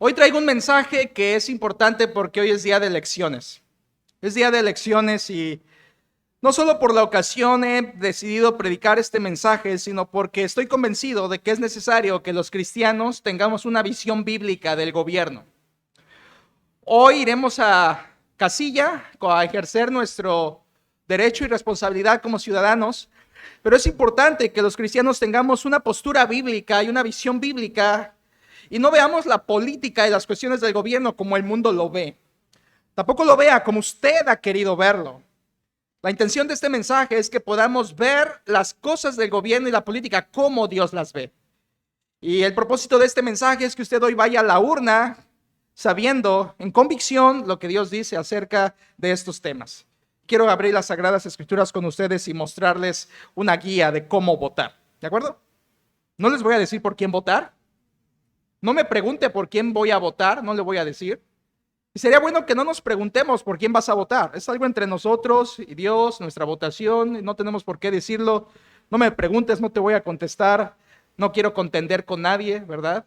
Hoy traigo un mensaje que es importante porque hoy es día de elecciones. Es día de elecciones y no solo por la ocasión he decidido predicar este mensaje, sino porque estoy convencido de que es necesario que los cristianos tengamos una visión bíblica del gobierno. Hoy iremos a casilla a ejercer nuestro derecho y responsabilidad como ciudadanos, pero es importante que los cristianos tengamos una postura bíblica y una visión bíblica y no veamos la política y las cuestiones del gobierno como el mundo lo ve. Tampoco lo vea como usted ha querido verlo. La intención de este mensaje es que podamos ver las cosas del gobierno y la política como Dios las ve. Y el propósito de este mensaje es que usted hoy vaya a la urna sabiendo en convicción lo que Dios dice acerca de estos temas. Quiero abrir las Sagradas Escrituras con ustedes y mostrarles una guía de cómo votar. ¿De acuerdo? No les voy a decir por quién votar. No me pregunte por quién voy a votar, no le voy a decir. Y sería bueno que no nos preguntemos por quién vas a votar. Es algo entre nosotros y Dios, nuestra votación, no tenemos por qué decirlo. No me preguntes, no te voy a contestar. No quiero contender con nadie, ¿verdad?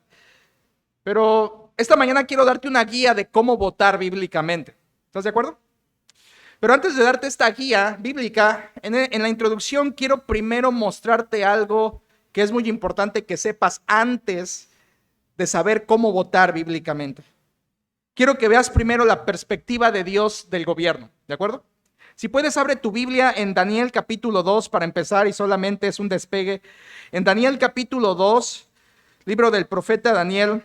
Pero esta mañana quiero darte una guía de cómo votar bíblicamente. ¿Estás de acuerdo? Pero antes de darte esta guía bíblica, en la introducción quiero primero mostrarte algo que es muy importante que sepas antes de saber cómo votar bíblicamente. Quiero que veas primero la perspectiva de Dios del gobierno, ¿de acuerdo? Si puedes, abre tu Biblia en Daniel capítulo 2 para empezar y solamente es un despegue. En Daniel capítulo 2, libro del profeta Daniel,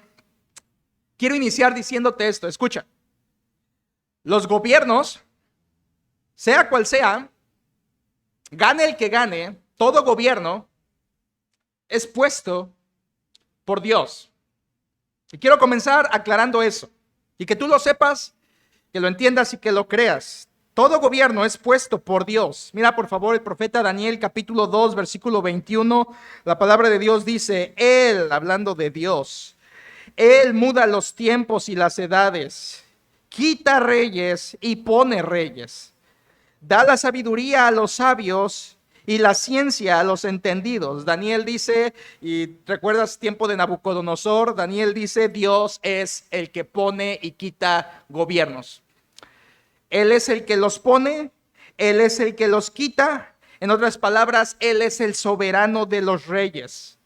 quiero iniciar diciéndote esto, escucha. Los gobiernos, sea cual sea, gane el que gane, todo gobierno es puesto por Dios. Y quiero comenzar aclarando eso, y que tú lo sepas, que lo entiendas y que lo creas. Todo gobierno es puesto por Dios. Mira por favor el profeta Daniel capítulo 2 versículo 21, la palabra de Dios dice, Él, hablando de Dios, Él muda los tiempos y las edades, quita reyes y pone reyes, da la sabiduría a los sabios y la ciencia a los entendidos. Daniel dice, y recuerdas tiempo de Nabucodonosor, Daniel dice, Dios es el que pone y quita gobiernos. Él es el que los pone, Él es el que los quita. En otras palabras, Él es el soberano de los reyes.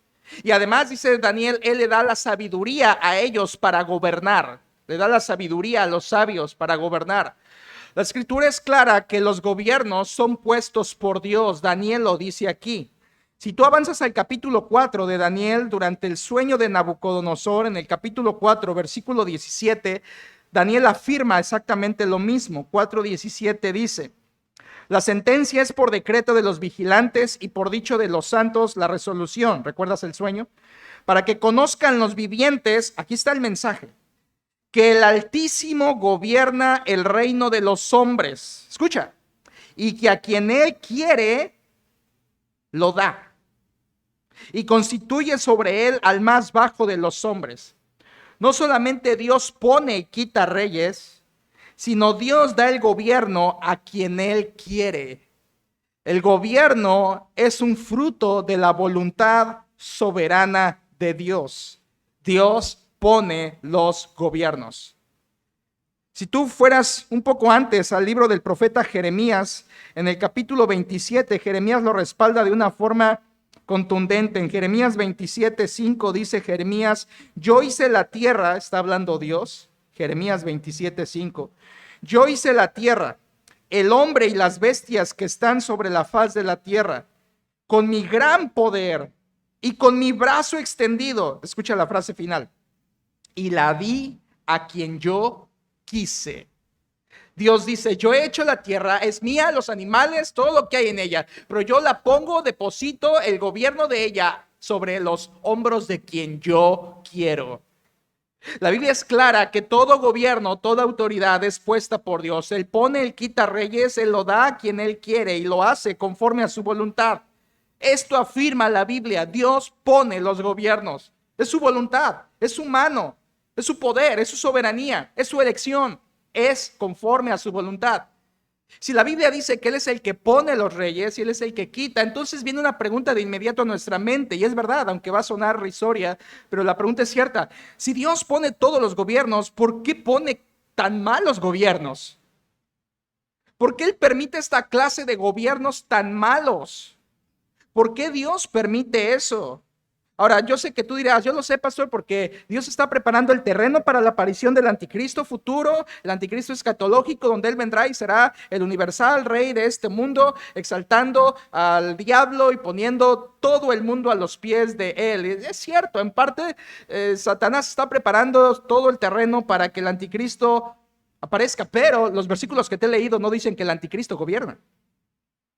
Y además dice Daniel, Él le da la sabiduría a ellos para gobernar. Le da la sabiduría a los sabios para gobernar. La escritura es clara que los gobiernos son puestos por Dios. Daniel lo dice aquí. Si tú avanzas al capítulo 4 de Daniel, durante el sueño de Nabucodonosor, en el capítulo 4, versículo 17, Daniel afirma exactamente lo mismo. 4:17 dice, la sentencia es por decreto de los vigilantes y por dicho de los santos la resolución. ¿Recuerdas el sueño? Para que conozcan los vivientes, aquí está el mensaje, que el Altísimo gobierna el reino de los hombres. Escucha. Y que a quien Él quiere, lo da. Y constituye sobre Él al más bajo de los hombres. No solamente Dios pone y quita reyes, sino Dios da el gobierno a quien Él quiere. El gobierno es un fruto de la voluntad soberana de Dios. Dios pone los gobiernos. Si tú fueras un poco antes al libro del profeta Jeremías, en el capítulo 27, Jeremías lo respalda de una forma contundente. En Jeremías 27:5 dice Jeremías, yo hice la tierra, está hablando Dios, Jeremías 27:5, yo hice la tierra, el hombre y las bestias que están sobre la faz de la tierra, con mi gran poder y con mi brazo extendido. Escucha la frase final. Y la di a quien yo quise. Dios dice, yo he hecho la tierra, es mía, los animales, todo lo que hay en ella, pero yo la pongo, deposito el gobierno de ella sobre los hombros de quien yo quiero. La Biblia es clara que todo gobierno, toda autoridad es puesta por Dios. Él pone, Él quita reyes, Él lo da a quien Él quiere y lo hace conforme a su voluntad. Esto afirma la Biblia, Dios pone los gobiernos, es su voluntad, es su mano. Es su poder, es su soberanía, es su elección, es conforme a su voluntad. Si la Biblia dice que Él es el que pone los reyes y Él es el que quita, entonces viene una pregunta de inmediato a nuestra mente, y es verdad, aunque va a sonar risoria, pero la pregunta es cierta. Si Dios pone todos los gobiernos, ¿por qué pone tan malos gobiernos? ¿Por qué Él permite esta clase de gobiernos tan malos? ¿Por qué Dios permite eso? Ahora, yo sé que tú dirás, yo lo sé, pastor, porque Dios está preparando el terreno para la aparición del anticristo futuro, el anticristo escatológico, donde Él vendrá y será el universal rey de este mundo, exaltando al diablo y poniendo todo el mundo a los pies de Él. Y es cierto, en parte, Satanás está preparando todo el terreno para que el anticristo aparezca, pero los versículos que te he leído no dicen que el anticristo gobierna.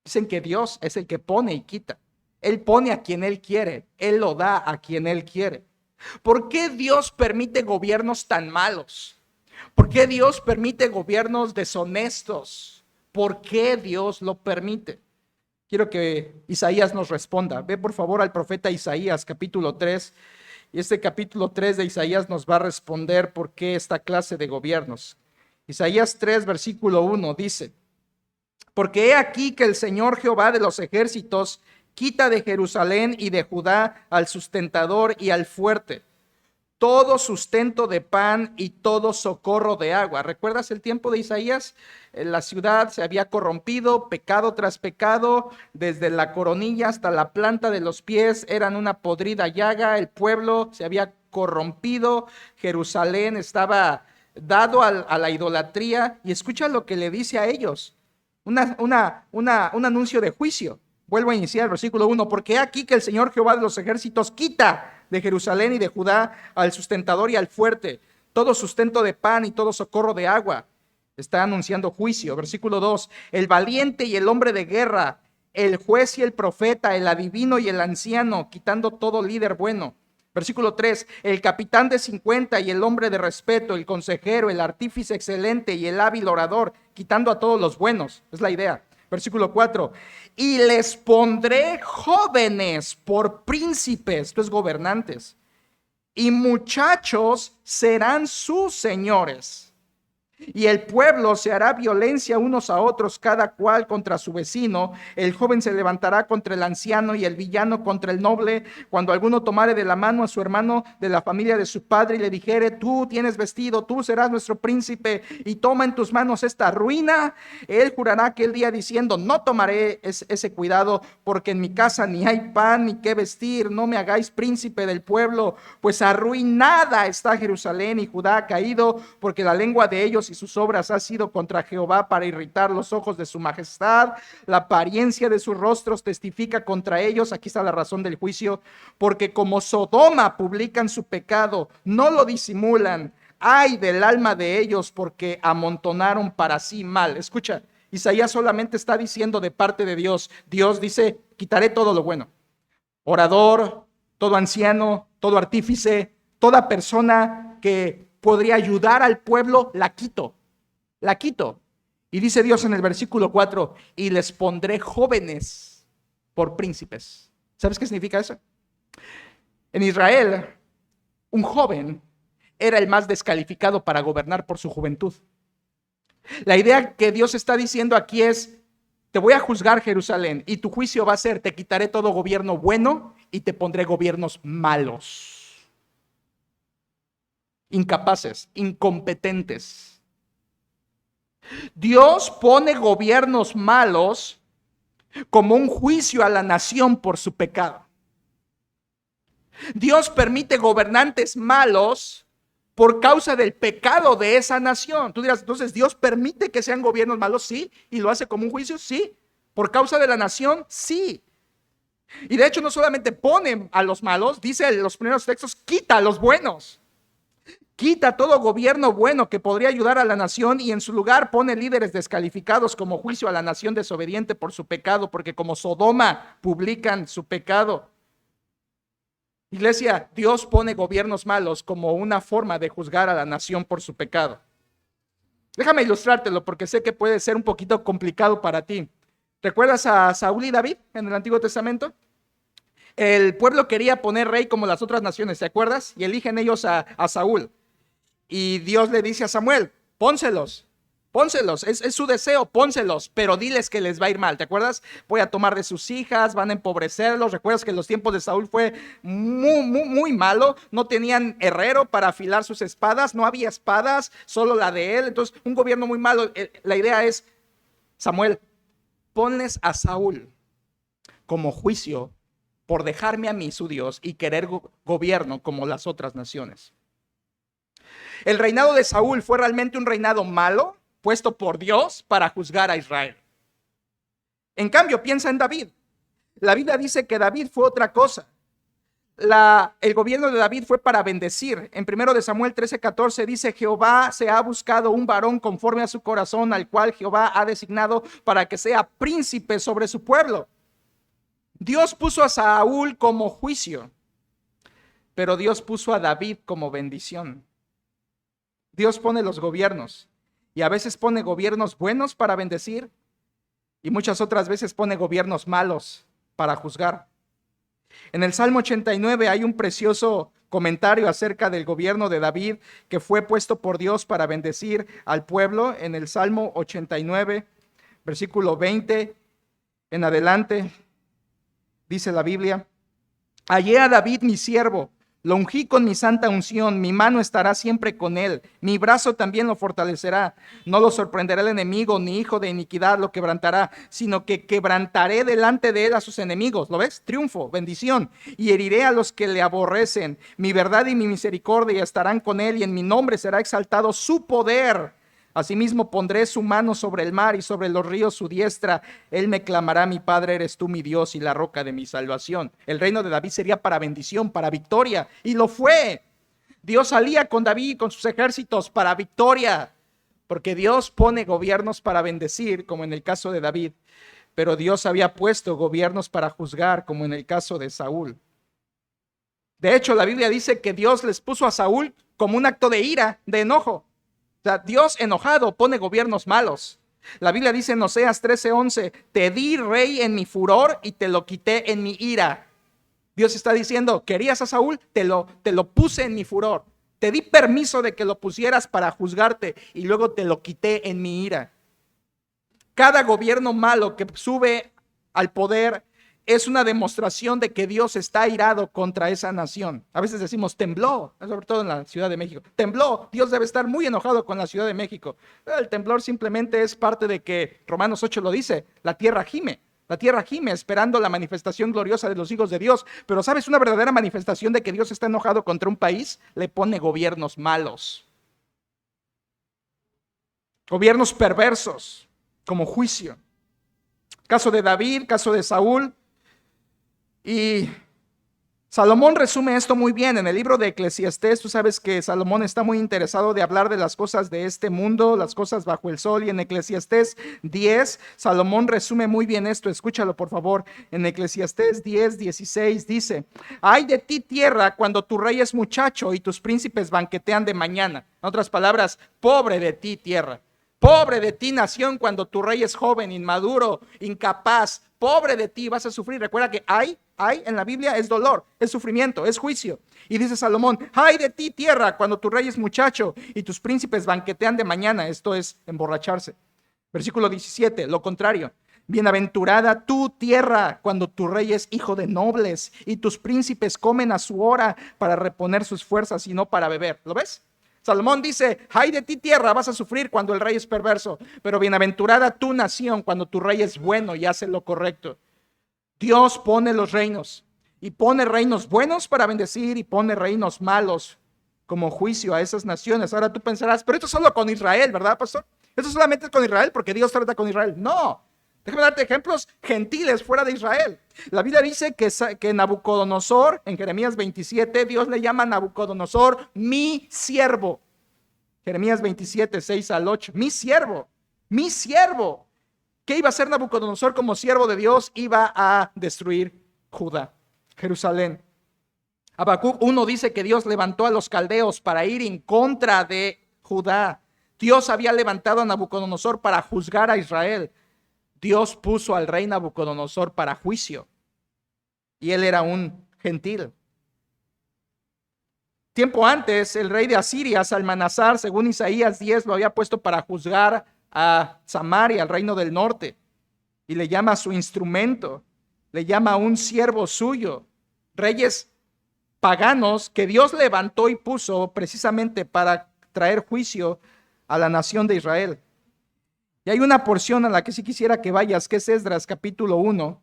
Dicen que Dios es el que pone y quita. Él pone a quien Él quiere, Él lo da a quien Él quiere. ¿Por qué Dios permite gobiernos tan malos? ¿Por qué Dios permite gobiernos deshonestos? ¿Por qué Dios lo permite? Quiero que Isaías nos responda. Ve por favor al profeta Isaías, capítulo 3. Y este capítulo 3 de Isaías nos va a responder por qué esta clase de gobiernos. Isaías 3, versículo 1 dice: porque he aquí que el Señor Jehová de los ejércitos quita de Jerusalén y de Judá al sustentador y al fuerte, todo sustento de pan y todo socorro de agua. ¿Recuerdas el tiempo de Isaías? La ciudad se había corrompido, pecado tras pecado, desde la coronilla hasta la planta de los pies eran una podrida llaga, el pueblo se había corrompido, Jerusalén estaba dado a la idolatría, y escucha lo que le dice a ellos. Un anuncio de juicio. Vuelvo a iniciar el versículo 1. Porque aquí que el Señor Jehová de los ejércitos quita de Jerusalén y de Judá al sustentador y al fuerte, todo sustento de pan y todo socorro de agua. Está anunciando juicio. Versículo 2. El valiente y el hombre de guerra, el juez y el profeta, el adivino y el anciano, quitando todo líder bueno. Versículo 3, el capitán de 50 y el hombre de respeto, el consejero, el artífice excelente y el hábil orador, quitando a todos los buenos. Es la idea. Versículo 4, y les pondré jóvenes por príncipes, esto es gobernantes, y muchachos serán sus señores. Y el pueblo se hará violencia unos a otros, cada cual contra su vecino. El joven se levantará contra el anciano y el villano contra el noble. Cuando alguno tomare de la mano a su hermano de la familia de su padre y le dijere: tú tienes vestido, tú serás nuestro príncipe, y toma en tus manos esta ruina, él jurará aquel día diciendo: no tomaré ese cuidado, porque en mi casa ni hay pan ni qué vestir. No me hagáis príncipe del pueblo, pues arruinada está Jerusalén y Judá ha caído, porque la lengua de ellos y sus obras ha sido contra Jehová para irritar los ojos de su majestad. La apariencia de sus rostros testifica contra ellos. Aquí está la razón del juicio. Porque como Sodoma publican su pecado, no lo disimulan. Ay del alma de ellos, porque amontonaron para sí mal. Escucha, Isaías solamente está diciendo de parte de Dios. Dios dice: quitaré todo lo bueno. Orador, todo anciano, todo artífice, toda persona que podría ayudar al pueblo, la quito. Y dice Dios en el versículo 4, y les pondré jóvenes por príncipes. ¿Sabes qué significa eso? En Israel, un joven era el más descalificado para gobernar por su juventud. La idea que Dios está diciendo aquí es: te voy a juzgar, Jerusalén, y tu juicio va a ser: te quitaré todo gobierno bueno y te pondré gobiernos malos, incapaces, incompetentes. Dios pone gobiernos malos como un juicio a la nación por su pecado. Dios permite gobernantes malos por causa del pecado de esa nación. Tú dirás, entonces, ¿Dios permite que sean gobiernos malos? Sí. ¿Y lo hace como un juicio? Sí. ¿Por causa de la nación? Sí. Y de hecho no solamente pone a los malos, dice en los primeros textos: quita a los buenos. Quita todo gobierno bueno que podría ayudar a la nación, y en su lugar pone líderes descalificados como juicio a la nación desobediente por su pecado, porque como Sodoma publican su pecado. Iglesia, Dios pone gobiernos malos como una forma de juzgar a la nación por su pecado. Déjame ilustrártelo porque sé que puede ser un poquito complicado para ti. ¿Recuerdas a Saúl y David en el Antiguo Testamento? El pueblo quería poner rey como las otras naciones, ¿te acuerdas? Y eligen ellos a Saúl. Y Dios le dice a Samuel: pónselos pónselos, es su deseo, pónselos, pero diles que les va a ir mal. ¿Te acuerdas? Voy a tomar de sus hijas, van a empobrecerlos. ¿Recuerdas que en los tiempos de Saúl fue muy malo? No tenían herrero para afilar sus espadas, no había espadas, solo la de él. Entonces, un gobierno muy malo. La idea es, Samuel, ponles a Saúl como juicio por dejarme a mí, su Dios, y querer gobierno como las otras naciones. El reinado de Saúl fue realmente un reinado malo, puesto por Dios para juzgar a Israel. En cambio, piensa en David. La Biblia dice que David fue otra cosa. El gobierno de David fue para bendecir. En 1 de Samuel 13:14 dice: Jehová se ha buscado un varón conforme a su corazón, al cual Jehová ha designado para que sea príncipe sobre su pueblo. Dios puso a Saúl como juicio, pero Dios puso a David como bendición. Dios pone los gobiernos, y a veces pone gobiernos buenos para bendecir, y muchas otras veces pone gobiernos malos para juzgar. En el Salmo 89 hay un precioso comentario acerca del gobierno de David que fue puesto por Dios para bendecir al pueblo. En el Salmo 89, versículo 20 en adelante, dice la Biblia: hallé a David mi siervo, lo ungí con mi santa unción, mi mano estará siempre con él, mi brazo también lo fortalecerá. No lo sorprenderá el enemigo, ni hijo de iniquidad lo quebrantará, sino que quebrantaré delante de él a sus enemigos. ¿Lo ves? Triunfo, bendición. Y heriré a los que le aborrecen. Mi verdad y mi misericordia estarán con él, y en mi nombre será exaltado su poder. Asimismo pondré su mano sobre el mar y sobre los ríos su diestra. Él me clamará: mi Padre eres tú, mi Dios y la roca de mi salvación. El reino de David sería para bendición, para victoria, y lo fue. Dios salía con David y con sus ejércitos para victoria, porque Dios pone gobiernos para bendecir, como en el caso de David, pero Dios había puesto gobiernos para juzgar, como en el caso de Saúl. De hecho, la Biblia dice que Dios les puso a Saúl como un acto de ira, de enojo. O sea, Dios enojado pone gobiernos malos. La Biblia dice en Oseas 13:11: te di rey en mi furor y te lo quité en mi ira. Dios está diciendo: querías a Saúl, te lo puse en mi furor. Te di permiso de que lo pusieras para juzgarte y luego te lo quité en mi ira. Cada gobierno malo que sube al poder es una demostración de que Dios está airado contra esa nación. A veces decimos tembló, sobre todo en la Ciudad de México. Tembló, Dios debe estar muy enojado con la Ciudad de México. El temblor simplemente es parte de que Romanos 8 lo dice: la tierra gime. La tierra gime esperando la manifestación gloriosa de los hijos de Dios. Pero ¿sabes una verdadera manifestación de que Dios está enojado contra un país? Le pone gobiernos malos. Gobiernos perversos, como juicio. Caso de David, caso de Saúl. Y Salomón resume esto muy bien en el libro de Eclesiastés. Tú sabes que Salomón está muy interesado de hablar de las cosas de este mundo, las cosas bajo el sol. Y en Eclesiastés 10, Salomón resume muy bien esto. Escúchalo, por favor. En Eclesiastés 10:16 dice: ay de ti, tierra, cuando tu rey es muchacho y tus príncipes banquetean de mañana. En otras palabras, pobre de ti, tierra. Pobre de ti, nación, cuando tu rey es joven, inmaduro, incapaz. Pobre de ti, vas a sufrir. Recuerda que hay en la Biblia es dolor, es sufrimiento, es juicio. Y dice Salomón: ay de ti, tierra, cuando tu rey es muchacho y tus príncipes banquetean de mañana. Esto es emborracharse. Versículo 17, lo contrario: bienaventurada tú, tierra, cuando tu rey es hijo de nobles y tus príncipes comen a su hora para reponer sus fuerzas y no para beber. ¿Lo ves? Salomón dice: ay de ti, tierra, vas a sufrir cuando el rey es perverso, pero bienaventurada tu nación cuando tu rey es bueno y hace lo correcto. Dios pone los reinos, y pone reinos buenos para bendecir y pone reinos malos como juicio a esas naciones. Ahora tú pensarás: pero esto es solo con Israel, ¿verdad, pastor? Esto solamente es con Israel porque Dios trata con Israel. No, déjame darte ejemplos gentiles fuera de Israel. La Biblia dice que Nabucodonosor, en Jeremías 27, Dios le llama a Nabucodonosor mi siervo. Jeremías 27, 6-8, mi siervo, mi siervo. ¿Qué iba a hacer Nabucodonosor como siervo de Dios? Iba a destruir Judá, Jerusalén. Habacuc 1 dice que Dios levantó a los caldeos para ir en contra de Judá. Dios había levantado a Nabucodonosor para juzgar a Israel. Dios puso al rey Nabucodonosor para juicio, y él era un gentil. Tiempo antes, el rey de Asiria, Salmanasar, según Isaías 10, lo había puesto para juzgar a Samaria, al reino del norte, y le llama a su instrumento, le llama a un siervo suyo, reyes paganos que Dios levantó y puso precisamente para traer juicio a la nación de Israel. Y hay una porción a la que sí quisiera que vayas, que es Esdras capítulo 1,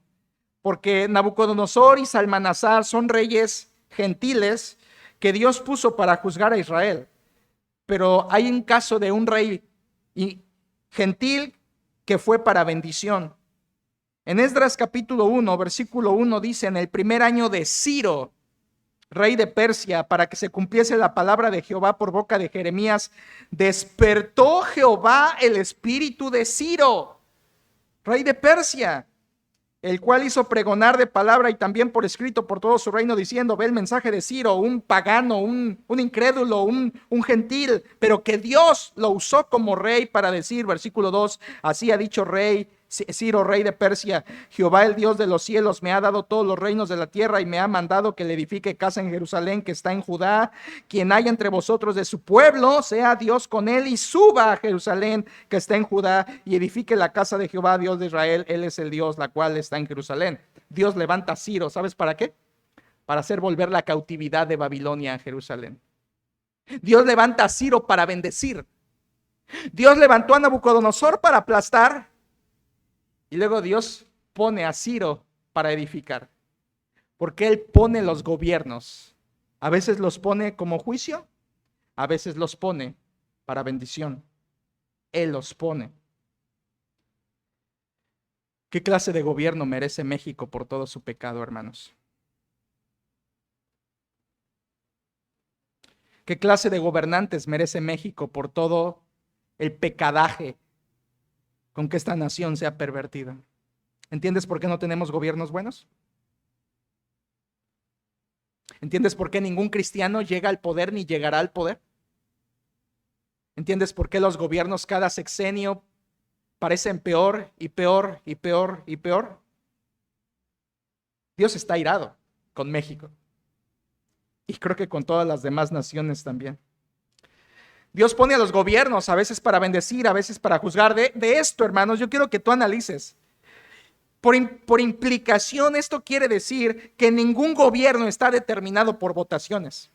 porque Nabucodonosor y Salmanasar son reyes gentiles que Dios puso para juzgar a Israel. Pero hay un caso de un rey gentil que fue para bendición. En Esdras capítulo 1, versículo 1 dice: en el primer año de Ciro, rey de Persia, para que se cumpliese la palabra de Jehová por boca de Jeremías, despertó Jehová el espíritu de Ciro, rey de Persia, el cual hizo pregonar de palabra y también por escrito por todo su reino, diciendo: ve el mensaje de Ciro, un pagano, un incrédulo, un gentil, pero que Dios lo usó como rey para decir, versículo 2, así ha dicho Ciro, rey de Persia: Jehová, el Dios de los cielos, me ha dado todos los reinos de la tierra y me ha mandado que le edifique casa en Jerusalén, que está en Judá. Quien haya entre vosotros de su pueblo, sea Dios con él y suba a Jerusalén, que está en Judá, y edifique la casa de Jehová, Dios de Israel. Él es el Dios, la cual está en Jerusalén. Dios levanta a Ciro, ¿sabes para qué? Para hacer volver la cautividad de Babilonia a Jerusalén. Dios levanta a Ciro para bendecir. Dios levantó a Nabucodonosor para aplastar. Y luego Dios pone a Ciro para edificar. Porque Él pone los gobiernos. A veces los pone como juicio, a veces los pone para bendición. Él los pone. ¿Qué clase de gobierno merece México por todo su pecado, hermanos? ¿Qué clase de gobernantes merece México por todo el pecadaje con que esta nación se ha pervertido? ¿Entiendes por qué no tenemos gobiernos buenos? ¿Entiendes por qué ningún cristiano llega al poder ni llegará al poder? ¿Entiendes por qué los gobiernos cada sexenio parecen peor y peor y peor y peor? Dios está airado con México y creo que con todas las demás naciones también. Dios pone a los gobiernos a veces para bendecir, a veces para juzgar. De esto, hermanos, yo quiero que tú analices. Por implicación, esto quiere decir que ningún gobierno está determinado por votaciones.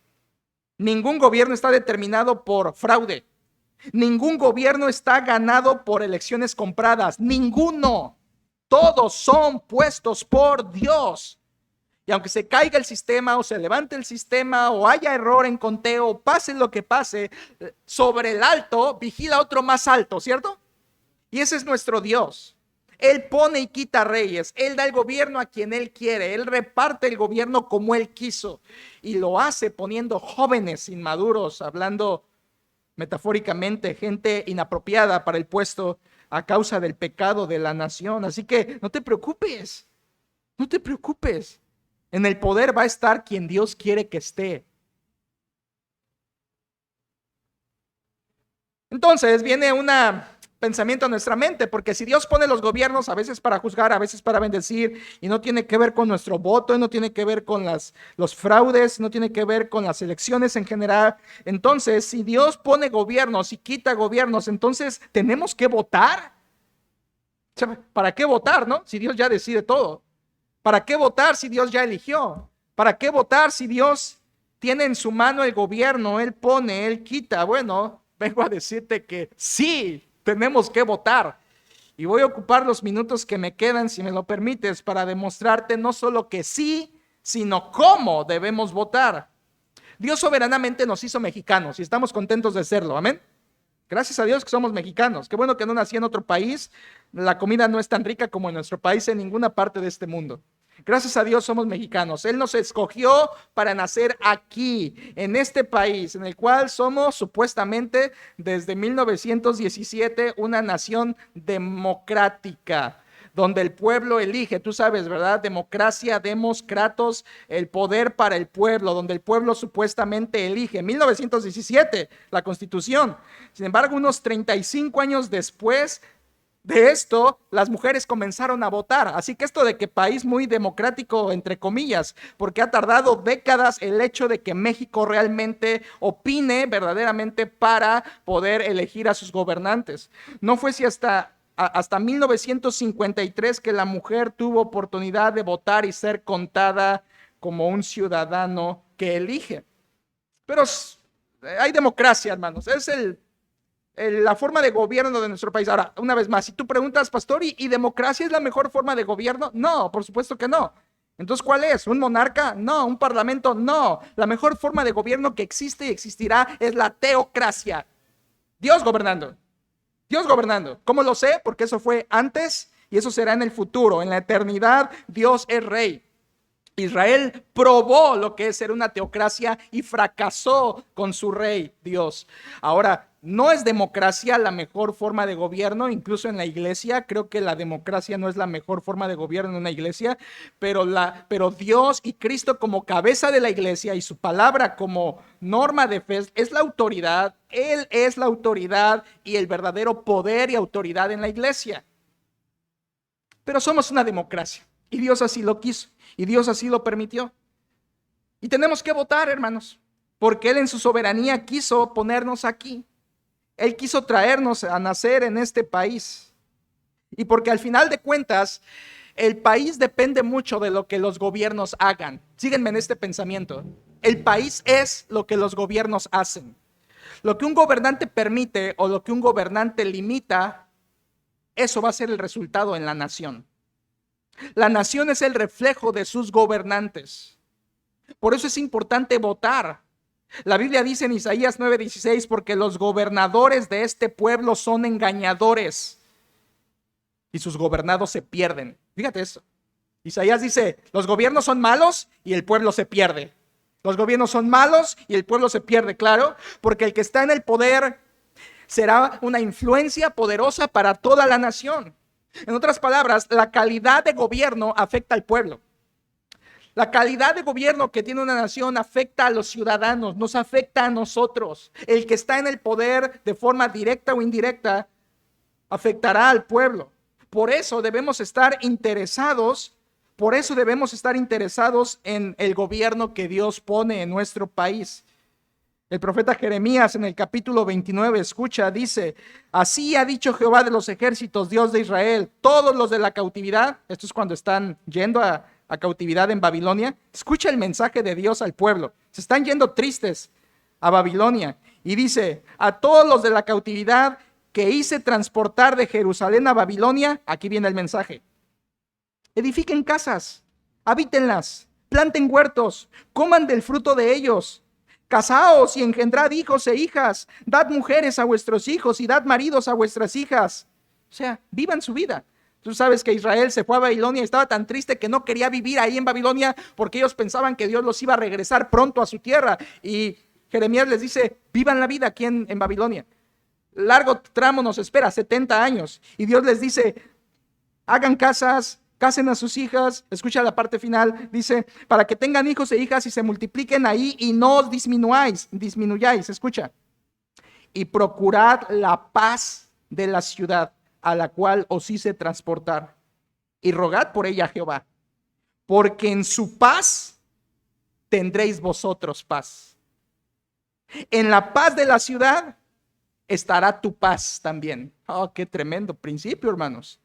Ningún gobierno está determinado por fraude. Ningún gobierno está ganado por elecciones compradas. Ninguno. Todos son puestos por Dios. Y aunque se caiga el sistema o se levante el sistema o haya error en conteo, pase lo que pase, sobre el alto vigila otro más alto, ¿cierto? Y ese es nuestro Dios. Él pone y quita reyes. Él da el gobierno a quien Él quiere. Él reparte el gobierno como Él quiso. Y lo hace poniendo jóvenes inmaduros, hablando metafóricamente, gente inapropiada para el puesto a causa del pecado de la nación. Así que no te preocupes. No te preocupes. En el poder va a estar quien Dios quiere que esté. Entonces viene un pensamiento a nuestra mente, porque si Dios pone los gobiernos a veces para juzgar, a veces para bendecir, y no tiene que ver con nuestro voto, no tiene que ver con los fraudes, no tiene que ver con las elecciones en general, entonces si Dios pone gobiernos y quita gobiernos, entonces tenemos que votar. ¿Para qué votar, no? Si Dios ya decide todo. ¿Para qué votar si Dios ya eligió? ¿Para qué votar si Dios tiene en su mano el gobierno? Él pone, Él quita. Bueno, vengo a decirte que sí, tenemos que votar. Y voy a ocupar los minutos que me quedan, si me lo permites, para demostrarte no solo que sí, sino cómo debemos votar. Dios soberanamente nos hizo mexicanos y estamos contentos de serlo, amén. Gracias a Dios que somos mexicanos. Qué bueno que no nací en otro país. La comida no es tan rica como en nuestro país en ninguna parte de este mundo. Gracias a Dios somos mexicanos. Él nos escogió para nacer aquí, en este país, en el cual somos supuestamente desde 1917 una nación democrática, donde el pueblo elige, tú sabes, ¿verdad? Democracia, demos, kratos, el poder para el pueblo, donde el pueblo supuestamente elige. 1917, la Constitución. Sin embargo, unos 35 años después, de esto, las mujeres comenzaron a votar. Así que esto de que país muy democrático, entre comillas, porque ha tardado décadas el hecho de que México realmente opine verdaderamente para poder elegir a sus gobernantes. No fue si hasta 1953 que la mujer tuvo oportunidad de votar y ser contada como un ciudadano que elige. Pero hay democracia, hermanos. Es la forma de gobierno de nuestro país. Ahora, una vez más, si tú preguntas, pastor, ¿y democracia es la mejor forma de gobierno? No, por supuesto que no. Entonces, ¿cuál es? ¿Un monarca? No. ¿Un parlamento? No. La mejor forma de gobierno que existe y existirá es la teocracia. Dios gobernando. Dios gobernando. ¿Cómo lo sé? Porque eso fue antes y eso será en el futuro. En la eternidad, Dios es rey. Israel probó lo que es ser una teocracia y fracasó con su rey, Dios. Ahora, no es democracia la mejor forma de gobierno, incluso en la iglesia. Creo que la democracia no es la mejor forma de gobierno en una iglesia, pero Dios y Cristo como cabeza de la iglesia y su palabra como norma de fe es la autoridad. Él es la autoridad y el verdadero poder y autoridad en la iglesia. Pero somos una democracia y Dios así lo quiso. Y Dios así lo permitió. Y tenemos que votar, hermanos, porque Él en su soberanía quiso ponernos aquí. Él quiso traernos a nacer en este país. Y porque al final de cuentas, el país depende mucho de lo que los gobiernos hagan. Síguenme en este pensamiento. El país es lo que los gobiernos hacen. Lo que un gobernante permite o lo que un gobernante limita, eso va a ser el resultado en la nación. La nación es el reflejo de sus gobernantes. Por eso es importante votar. La Biblia dice en Isaías 9:16, porque los gobernadores de este pueblo son engañadores y sus gobernados se pierden. Fíjate eso. Isaías dice, los gobiernos son malos y el pueblo se pierde. Los gobiernos son malos y el pueblo se pierde, claro, porque el que está en el poder será una influencia poderosa para toda la nación. En otras palabras, la calidad de gobierno afecta al pueblo. La calidad de gobierno que tiene una nación afecta a los ciudadanos, nos afecta a nosotros. El que está en el poder de forma directa o indirecta afectará al pueblo. Por eso debemos estar interesados en el gobierno que Dios pone en nuestro país. El profeta Jeremías en el capítulo 29, escucha, dice, así ha dicho Jehová de los ejércitos, Dios de Israel, todos los de la cautividad, esto es cuando están yendo a cautividad en Babilonia, escucha el mensaje de Dios al pueblo, se están yendo tristes a Babilonia, y dice, a todos los de la cautividad que hice transportar de Jerusalén a Babilonia, aquí viene el mensaje, edifiquen casas, habítenlas, planten huertos, coman del fruto de ellos, casaos y engendrad hijos e hijas, dad mujeres a vuestros hijos y dad maridos a vuestras hijas. O sea, vivan su vida. Tú sabes que Israel se fue a Babilonia y estaba tan triste que no quería vivir ahí en Babilonia porque ellos pensaban que Dios los iba a regresar pronto a su tierra. Y Jeremías les dice, vivan la vida aquí en Babilonia. Largo tramo nos espera, 70 años. Y Dios les dice, hagan casas, casen a sus hijas, escucha la parte final, dice, para que tengan hijos e hijas y se multipliquen ahí y no os disminuyáis, escucha, y procurad la paz de la ciudad a la cual os hice transportar, y rogad por ella a Jehová, porque en su paz tendréis vosotros paz. En la paz de la ciudad estará tu paz también. Oh, qué tremendo principio, hermanos.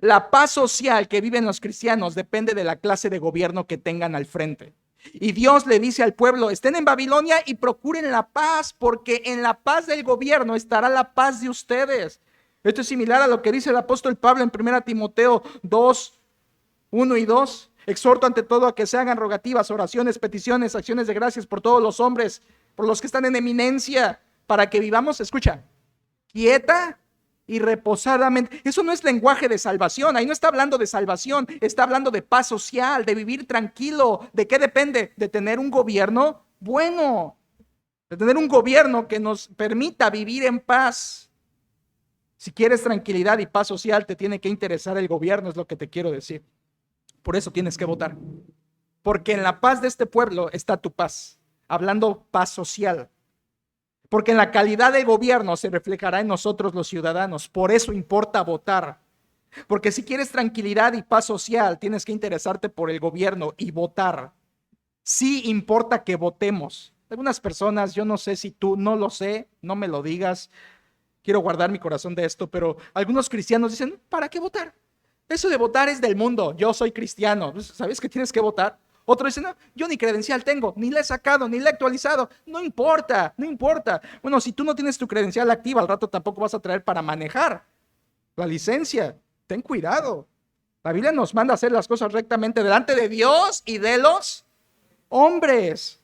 La paz social que viven los cristianos depende de la clase de gobierno que tengan al frente. Y Dios le dice al pueblo, estén en Babilonia y procuren la paz, porque en la paz del gobierno estará la paz de ustedes. Esto es similar a lo que dice el apóstol Pablo en 1 Timoteo 2, 1 y 2. Exhorto ante todo a que se hagan rogativas, oraciones, peticiones, acciones de gracias por todos los hombres, por los que están en eminencia, para que vivamos, escucha, quieta y reposadamente. Eso no es lenguaje de salvación, ahí no está hablando de salvación, está hablando de paz social, de vivir tranquilo. ¿De qué depende? De tener un gobierno bueno, de tener un gobierno que nos permita vivir en paz. Si quieres tranquilidad y paz social, te tiene que interesar el gobierno, es lo que te quiero decir. Por eso tienes que votar, porque en la paz de este pueblo está tu paz, hablando paz social. Porque en la calidad de gobierno se reflejará en nosotros los ciudadanos. Por eso importa votar. Porque si quieres tranquilidad y paz social, tienes que interesarte por el gobierno y votar. Sí importa que votemos. Algunas personas, yo no sé si tú, no lo sé, no me lo digas, quiero guardar mi corazón de esto, pero algunos cristianos dicen, ¿para qué votar? Eso de votar es del mundo, yo soy cristiano, ¿sabes que tienes que votar? Otros dicen, no, yo ni credencial tengo, ni la he sacado, ni la he actualizado, no importa, no importa. Bueno, si tú no tienes tu credencial activa, al rato tampoco vas a traer para manejar la licencia. Ten cuidado. La Biblia nos manda a hacer las cosas rectamente delante de Dios y de los hombres.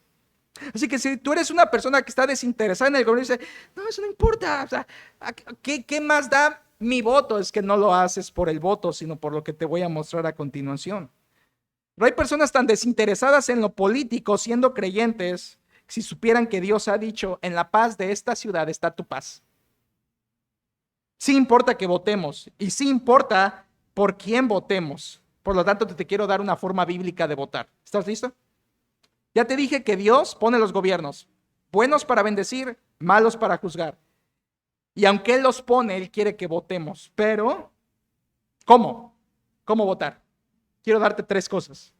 Así que si tú eres una persona que está desinteresada en el gobierno y dice, no, eso no importa, o sea, ¿qué más da mi voto? Es que no lo haces por el voto, sino por lo que te voy a mostrar a continuación. Pero hay personas tan desinteresadas en lo político, siendo creyentes, si supieran que Dios ha dicho, en la paz de esta ciudad está tu paz. Sí importa que votemos y sí importa por quién votemos. Por lo tanto, te quiero dar una forma bíblica de votar. ¿Estás listo? Ya te dije que Dios pone los gobiernos, buenos para bendecir, malos para juzgar. Y aunque Él los pone, Él quiere que votemos. Pero, ¿cómo? ¿Cómo votar? Quiero darte tres cosas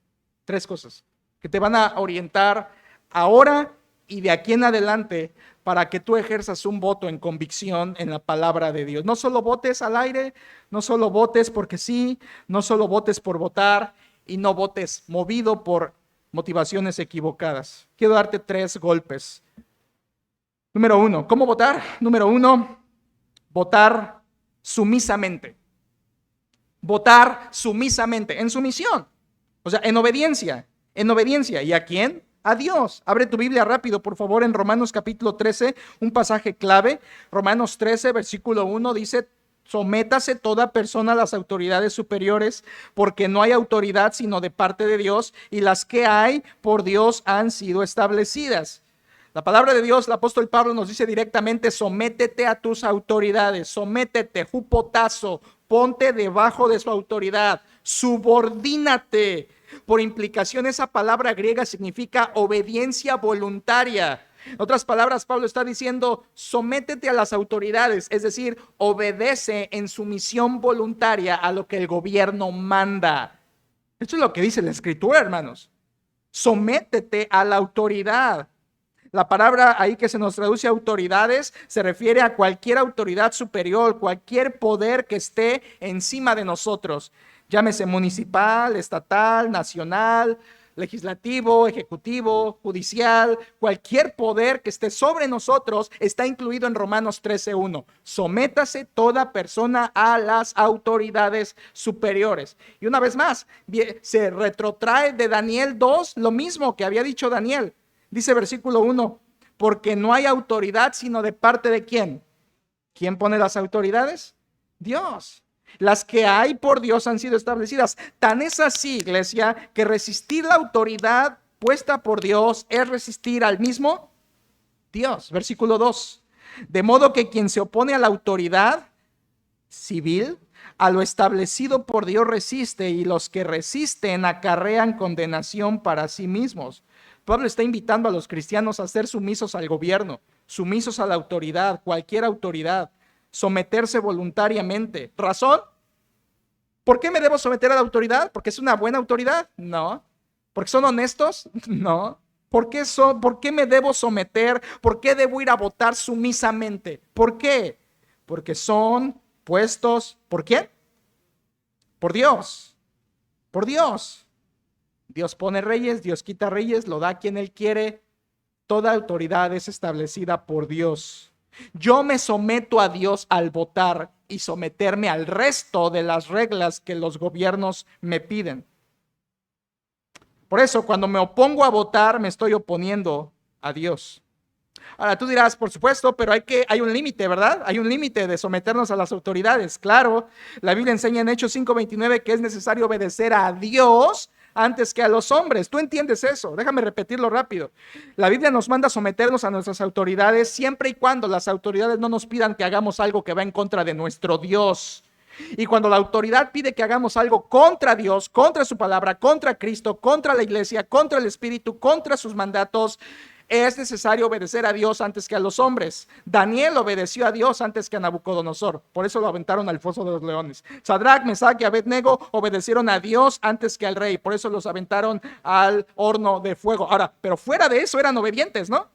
que te van a orientar ahora y de aquí en adelante para que tú ejerzas un voto en convicción en la palabra de Dios. No solo votes al aire, no solo votes porque sí, no solo votes por votar y no votes movido por motivaciones equivocadas. Quiero darte tres golpes. Número uno, ¿cómo votar? Número uno, votar sumisamente. Votar sumisamente, en sumisión. O sea, en obediencia. ¿En obediencia? ¿Y a quién? A Dios. Abre tu Biblia rápido, por favor, en Romanos capítulo 13, un pasaje clave. Romanos 13, versículo 1 dice, sométase toda persona a las autoridades superiores, porque no hay autoridad sino de parte de Dios, y las que hay por Dios han sido establecidas. La palabra de Dios, el apóstol Pablo nos dice directamente, sométete a tus autoridades, sométete, hupotazo, ponte debajo de su autoridad, subordínate. Por implicación, esa palabra griega significa obediencia voluntaria. En otras palabras, Pablo está diciendo, sométete a las autoridades, es decir, obedece en sumisión voluntaria a lo que el gobierno manda. Esto es lo que dice la Escritura, hermanos. Sométete a la autoridad. La palabra ahí que se nos traduce autoridades se refiere a cualquier autoridad superior, cualquier poder que esté encima de nosotros. Llámese municipal, estatal, nacional, legislativo, ejecutivo, judicial, cualquier poder que esté sobre nosotros está incluido en Romanos 13:1. Sométase toda persona a las autoridades superiores. Y una vez más, se retrotrae de Daniel 2 lo mismo que había dicho Daniel. Dice versículo 1, porque no hay autoridad sino de parte de ¿quién? ¿Quién pone las autoridades? Dios. Las que hay por Dios han sido establecidas. Tan es así, iglesia, que resistir la autoridad puesta por Dios es resistir al mismo Dios. Versículo 2. De modo que quien se opone a la autoridad civil, a lo establecido por Dios resiste, y los que resisten acarrean condenación para sí mismos. Pablo está invitando a los cristianos a ser sumisos al gobierno, sumisos a la autoridad, cualquier autoridad, someterse voluntariamente. ¿Razón? ¿Por qué me debo someter a la autoridad? ¿Porque es una buena autoridad? No. ¿Porque son honestos? No. ¿Por qué me debo someter? ¿Por qué debo ir a votar sumisamente? ¿Por qué? Porque son puestos, ¿por quién? Por Dios. Por Dios. Dios pone reyes, Dios quita reyes, lo da a quien Él quiere. Toda autoridad es establecida por Dios. Yo me someto a Dios al votar y someterme al resto de las reglas que los gobiernos me piden. Por eso, cuando me opongo a votar, me estoy oponiendo a Dios. Ahora, tú dirás, por supuesto, pero hay un límite, ¿verdad? Hay un límite de someternos a las autoridades. Claro, la Biblia enseña en Hechos 5:29 que es necesario obedecer a Dios antes que a los hombres. ¿Tú entiendes eso? Déjame repetirlo rápido. La Biblia nos manda a someternos a nuestras autoridades siempre y cuando las autoridades no nos pidan que hagamos algo que va en contra de nuestro Dios. Y cuando la autoridad pide que hagamos algo contra Dios, contra su palabra, contra Cristo, contra la iglesia, contra el Espíritu, contra sus mandatos, Es necesario obedecer a Dios antes que a los hombres. Daniel obedeció a Dios antes que a Nabucodonosor. Por eso lo aventaron al foso de los leones. Sadrach, Mesach y Abednego obedecieron a Dios antes que al rey. Por eso los aventaron al horno de fuego. Ahora, pero fuera de eso eran obedientes, ¿no?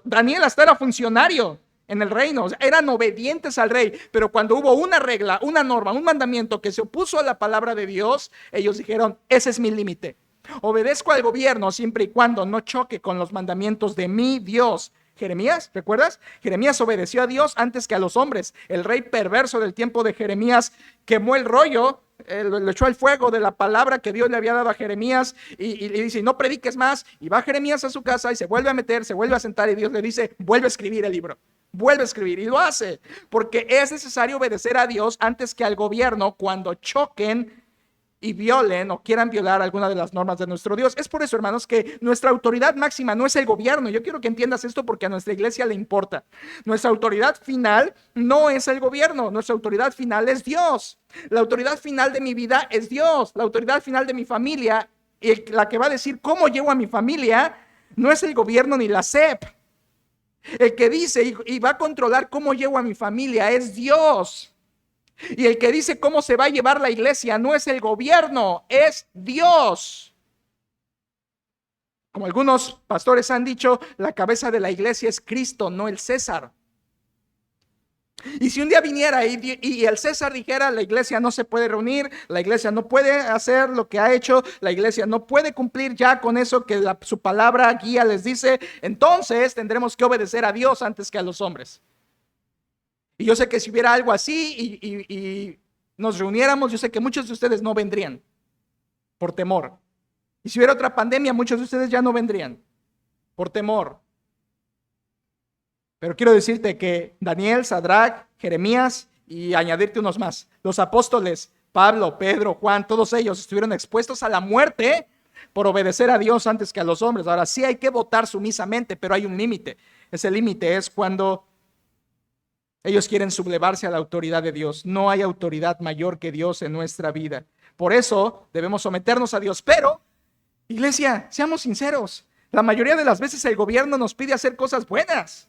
Daniel hasta era funcionario en el reino, o sea, eran obedientes al rey, pero cuando hubo una regla, una norma, un mandamiento que se opuso a la palabra de Dios, ellos dijeron, ese es mi límite. Obedezco al gobierno siempre y cuando no choque con los mandamientos de mi Dios. Jeremías, ¿recuerdas? Jeremías obedeció a Dios antes que a los hombres. El rey perverso del tiempo de Jeremías quemó el rollo, lo echó al fuego de la palabra que Dios le había dado a Jeremías y le dice, no prediques más. Y va Jeremías a su casa y se vuelve a meter, se vuelve a sentar y Dios le dice, vuelve a escribir el libro. Vuelve a escribir y lo hace, porque es necesario obedecer a Dios antes que al gobierno cuando choquen y violen o quieran violar alguna de las normas de nuestro Dios. Es por eso, hermanos, que nuestra autoridad máxima no es el gobierno. Yo quiero que entiendas esto porque a nuestra iglesia le importa. Nuestra autoridad final no es el gobierno, nuestra autoridad final es Dios. La autoridad final de mi vida es Dios. La autoridad final de mi familia, y la que va a decir cómo llevo a mi familia, no es el gobierno ni la SEP. El que dice y va a controlar cómo llevo a mi familia es Dios. Y el que dice cómo se va a llevar la iglesia no es el gobierno, es Dios. Como algunos pastores han dicho, la cabeza de la iglesia es Cristo, no el César. Y si un día viniera y el César dijera, la iglesia no se puede reunir, la iglesia no puede hacer lo que ha hecho, la iglesia no puede cumplir ya con eso que su palabra guía les dice, entonces tendremos que obedecer a Dios antes que a los hombres. Y yo sé que si hubiera algo así y nos reuniéramos, yo sé que muchos de ustedes no vendrían por temor. Y si hubiera otra pandemia, muchos de ustedes ya no vendrían por temor. Pero quiero decirte que Daniel, Sadrach, Jeremías y añadirte unos más. Los apóstoles, Pablo, Pedro, Juan, todos ellos estuvieron expuestos a la muerte por obedecer a Dios antes que a los hombres. Ahora sí hay que votar sumisamente, pero hay un límite. Ese límite es cuando ellos quieren sublevarse a la autoridad de Dios. No hay autoridad mayor que Dios en nuestra vida. Por eso debemos someternos a Dios. Pero, iglesia, seamos sinceros. La mayoría de las veces el gobierno nos pide hacer cosas buenas.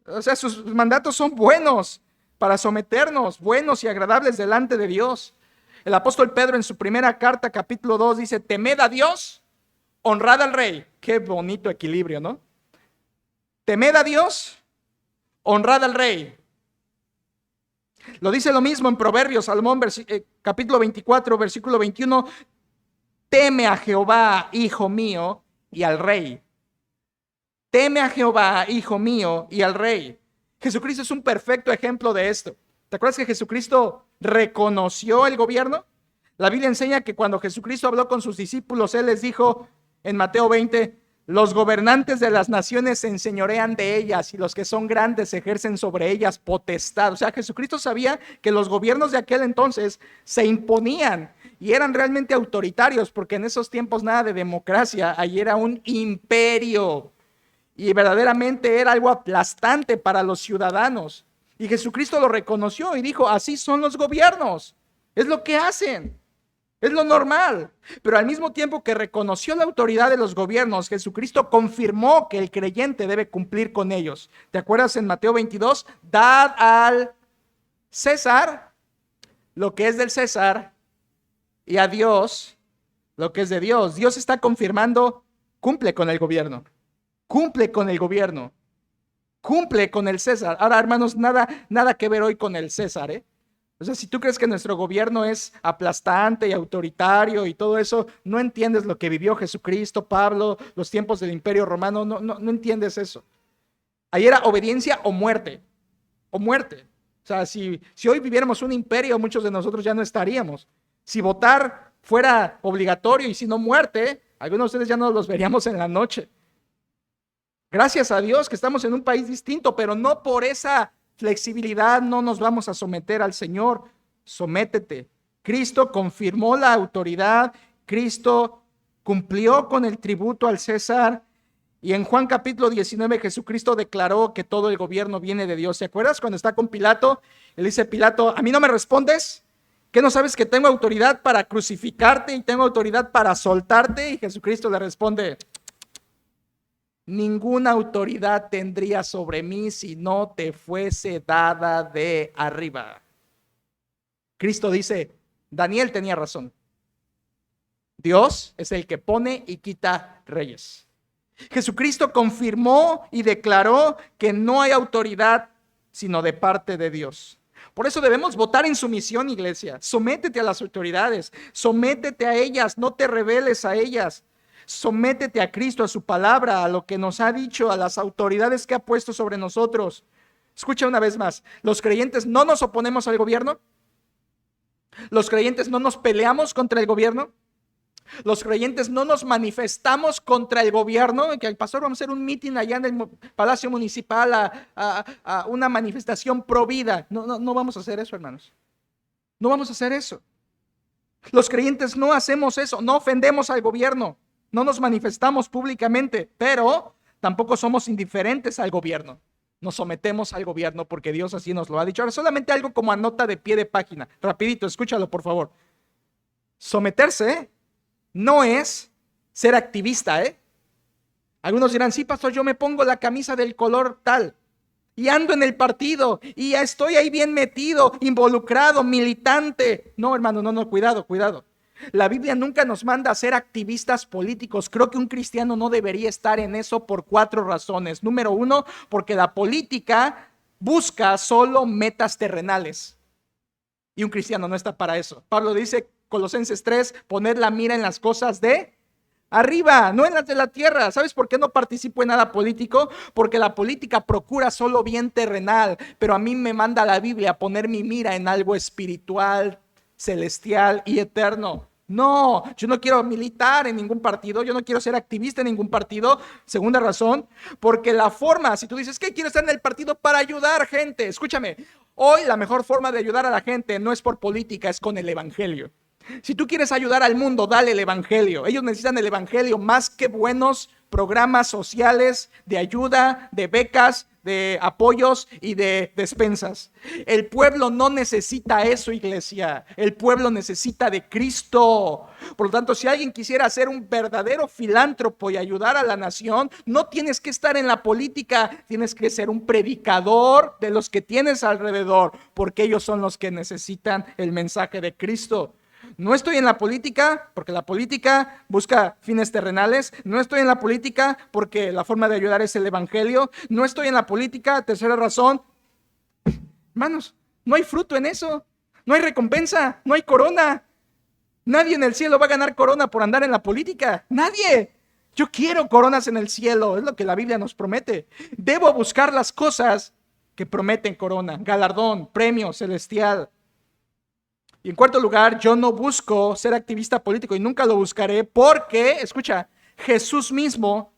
O sea, sus mandatos son buenos para someternos, buenos y agradables delante de Dios. El apóstol Pedro en su primera carta, capítulo 2, dice, temed a Dios, honrad al rey. Qué bonito equilibrio, ¿no? Temed a Dios, honrad al rey. Lo dice lo mismo en Proverbios, Salomón, capítulo 24, versículo 21. Teme a Jehová, hijo mío, y al rey. Teme a Jehová, hijo mío, y al rey. Jesucristo es un perfecto ejemplo de esto. ¿Te acuerdas que Jesucristo reconoció el gobierno? La Biblia enseña que cuando Jesucristo habló con sus discípulos, Él les dijo en Mateo 20, los gobernantes de las naciones se enseñorean de ellas y los que son grandes ejercen sobre ellas potestad. O sea, Jesucristo sabía que los gobiernos de aquel entonces se imponían y eran realmente autoritarios, porque en esos tiempos nada de democracia, ahí era un imperio. Y verdaderamente era algo aplastante para los ciudadanos. Y Jesucristo lo reconoció y dijo, así son los gobiernos. Es lo que hacen. Es lo normal. Pero al mismo tiempo que reconoció la autoridad de los gobiernos, Jesucristo confirmó que el creyente debe cumplir con ellos. ¿Te acuerdas en Mateo 22? Dad al César lo que es del César y a Dios lo que es de Dios. Dios está confirmando, cumple con el gobierno. Cumple con el gobierno, cumple con el César. Ahora, hermanos, nada que ver hoy con el César, ¿eh? O sea, si tú crees que nuestro gobierno es aplastante y autoritario y todo eso, no entiendes lo que vivió Jesucristo, Pablo, los tiempos del Imperio Romano, no entiendes eso. Ahí era obediencia o muerte, o muerte. O sea, si hoy viviéramos un imperio, muchos de nosotros ya no estaríamos. Si votar fuera obligatorio y si no muerte, algunos de ustedes ya no los veríamos en la noche. Gracias a Dios que estamos en un país distinto, pero no por esa flexibilidad no nos vamos a someter al Señor. Sométete. Cristo confirmó la autoridad, Cristo cumplió con el tributo al César. Y en Juan capítulo 19 Jesucristo declaró que todo el gobierno viene de Dios. ¿Se acuerdas cuando está con Pilato? Él dice, Pilato, ¿a mí no me respondes? ¿Qué no sabes que tengo autoridad para crucificarte y tengo autoridad para soltarte? Y Jesucristo le responde, Ninguna autoridad tendría sobre mí si no te fuese dada de arriba. Cristo dice, Daniel tenía razón. Dios es el que pone y quita reyes. Jesucristo confirmó y declaró que no hay autoridad sino de parte de Dios. Por eso debemos votar en sumisión, iglesia. Sométete a las autoridades, sométete a ellas, no te rebeles a ellas. Sométete a Cristo, a su palabra, a lo que nos ha dicho, a las autoridades que ha puesto sobre nosotros. Escucha una vez más, los creyentes no nos oponemos al gobierno. Los creyentes no nos peleamos contra el gobierno. Los creyentes no nos manifestamos contra el gobierno, que el pastor vamos a hacer un meeting allá en el Palacio Municipal, a una manifestación pro vida. No vamos a hacer eso, hermanos. No vamos a hacer eso. Los creyentes no hacemos eso, no ofendemos al gobierno, no nos manifestamos públicamente, pero tampoco somos indiferentes al gobierno. Nos sometemos al gobierno porque Dios así nos lo ha dicho. Ahora solamente algo como a nota de pie de página. Rapidito, escúchalo por favor. Someterse no es ser activista, Algunos dirán, sí, pastor, yo me pongo la camisa del color tal y ando en el partido y ya estoy ahí bien metido, involucrado, militante. No, hermano, no, cuidado. La Biblia nunca nos manda a ser activistas políticos. Creo que un cristiano no debería estar en eso por 4 razones. Número 1, porque la política busca solo metas terrenales. Y un cristiano no está para eso. Pablo dice, Colosenses 3, poner la mira en las cosas de arriba, no en las de la tierra. ¿Sabes por qué no participo en nada político? Porque la política procura solo bien terrenal, pero a mí me manda la Biblia a poner mi mira en algo espiritual, celestial y eterno. No, yo no quiero militar en ningún partido, yo no quiero ser activista en ningún partido. Segunda razón, porque la forma, si tú dices que quiero estar en el partido para ayudar gente, escúchame, hoy la mejor forma de ayudar a la gente no es por política, es con el evangelio. Si tú quieres ayudar al mundo, dale el evangelio. Ellos necesitan el evangelio más que buenos programas sociales de ayuda, de becas, de apoyos y de despensas. El pueblo no necesita eso, iglesia. El pueblo necesita de Cristo. Por lo tanto, si alguien quisiera ser un verdadero filántropo y ayudar a la nación, no tienes que estar en la política, tienes que ser un predicador de los que tienes alrededor, porque ellos son los que necesitan el mensaje de Cristo. No estoy en la política porque la política busca fines terrenales. No estoy en la política porque la forma de ayudar es el evangelio. No estoy en la política, tercera razón. Hermanos, no hay fruto en eso. No hay recompensa, no hay corona. Nadie en el cielo va a ganar corona por andar en la política. Nadie. Yo quiero coronas en el cielo, es lo que la Biblia nos promete. Debo buscar las cosas que prometen corona, galardón, premio celestial. Y en cuarto lugar, yo no busco ser activista político y nunca lo buscaré porque, escucha, Jesús mismo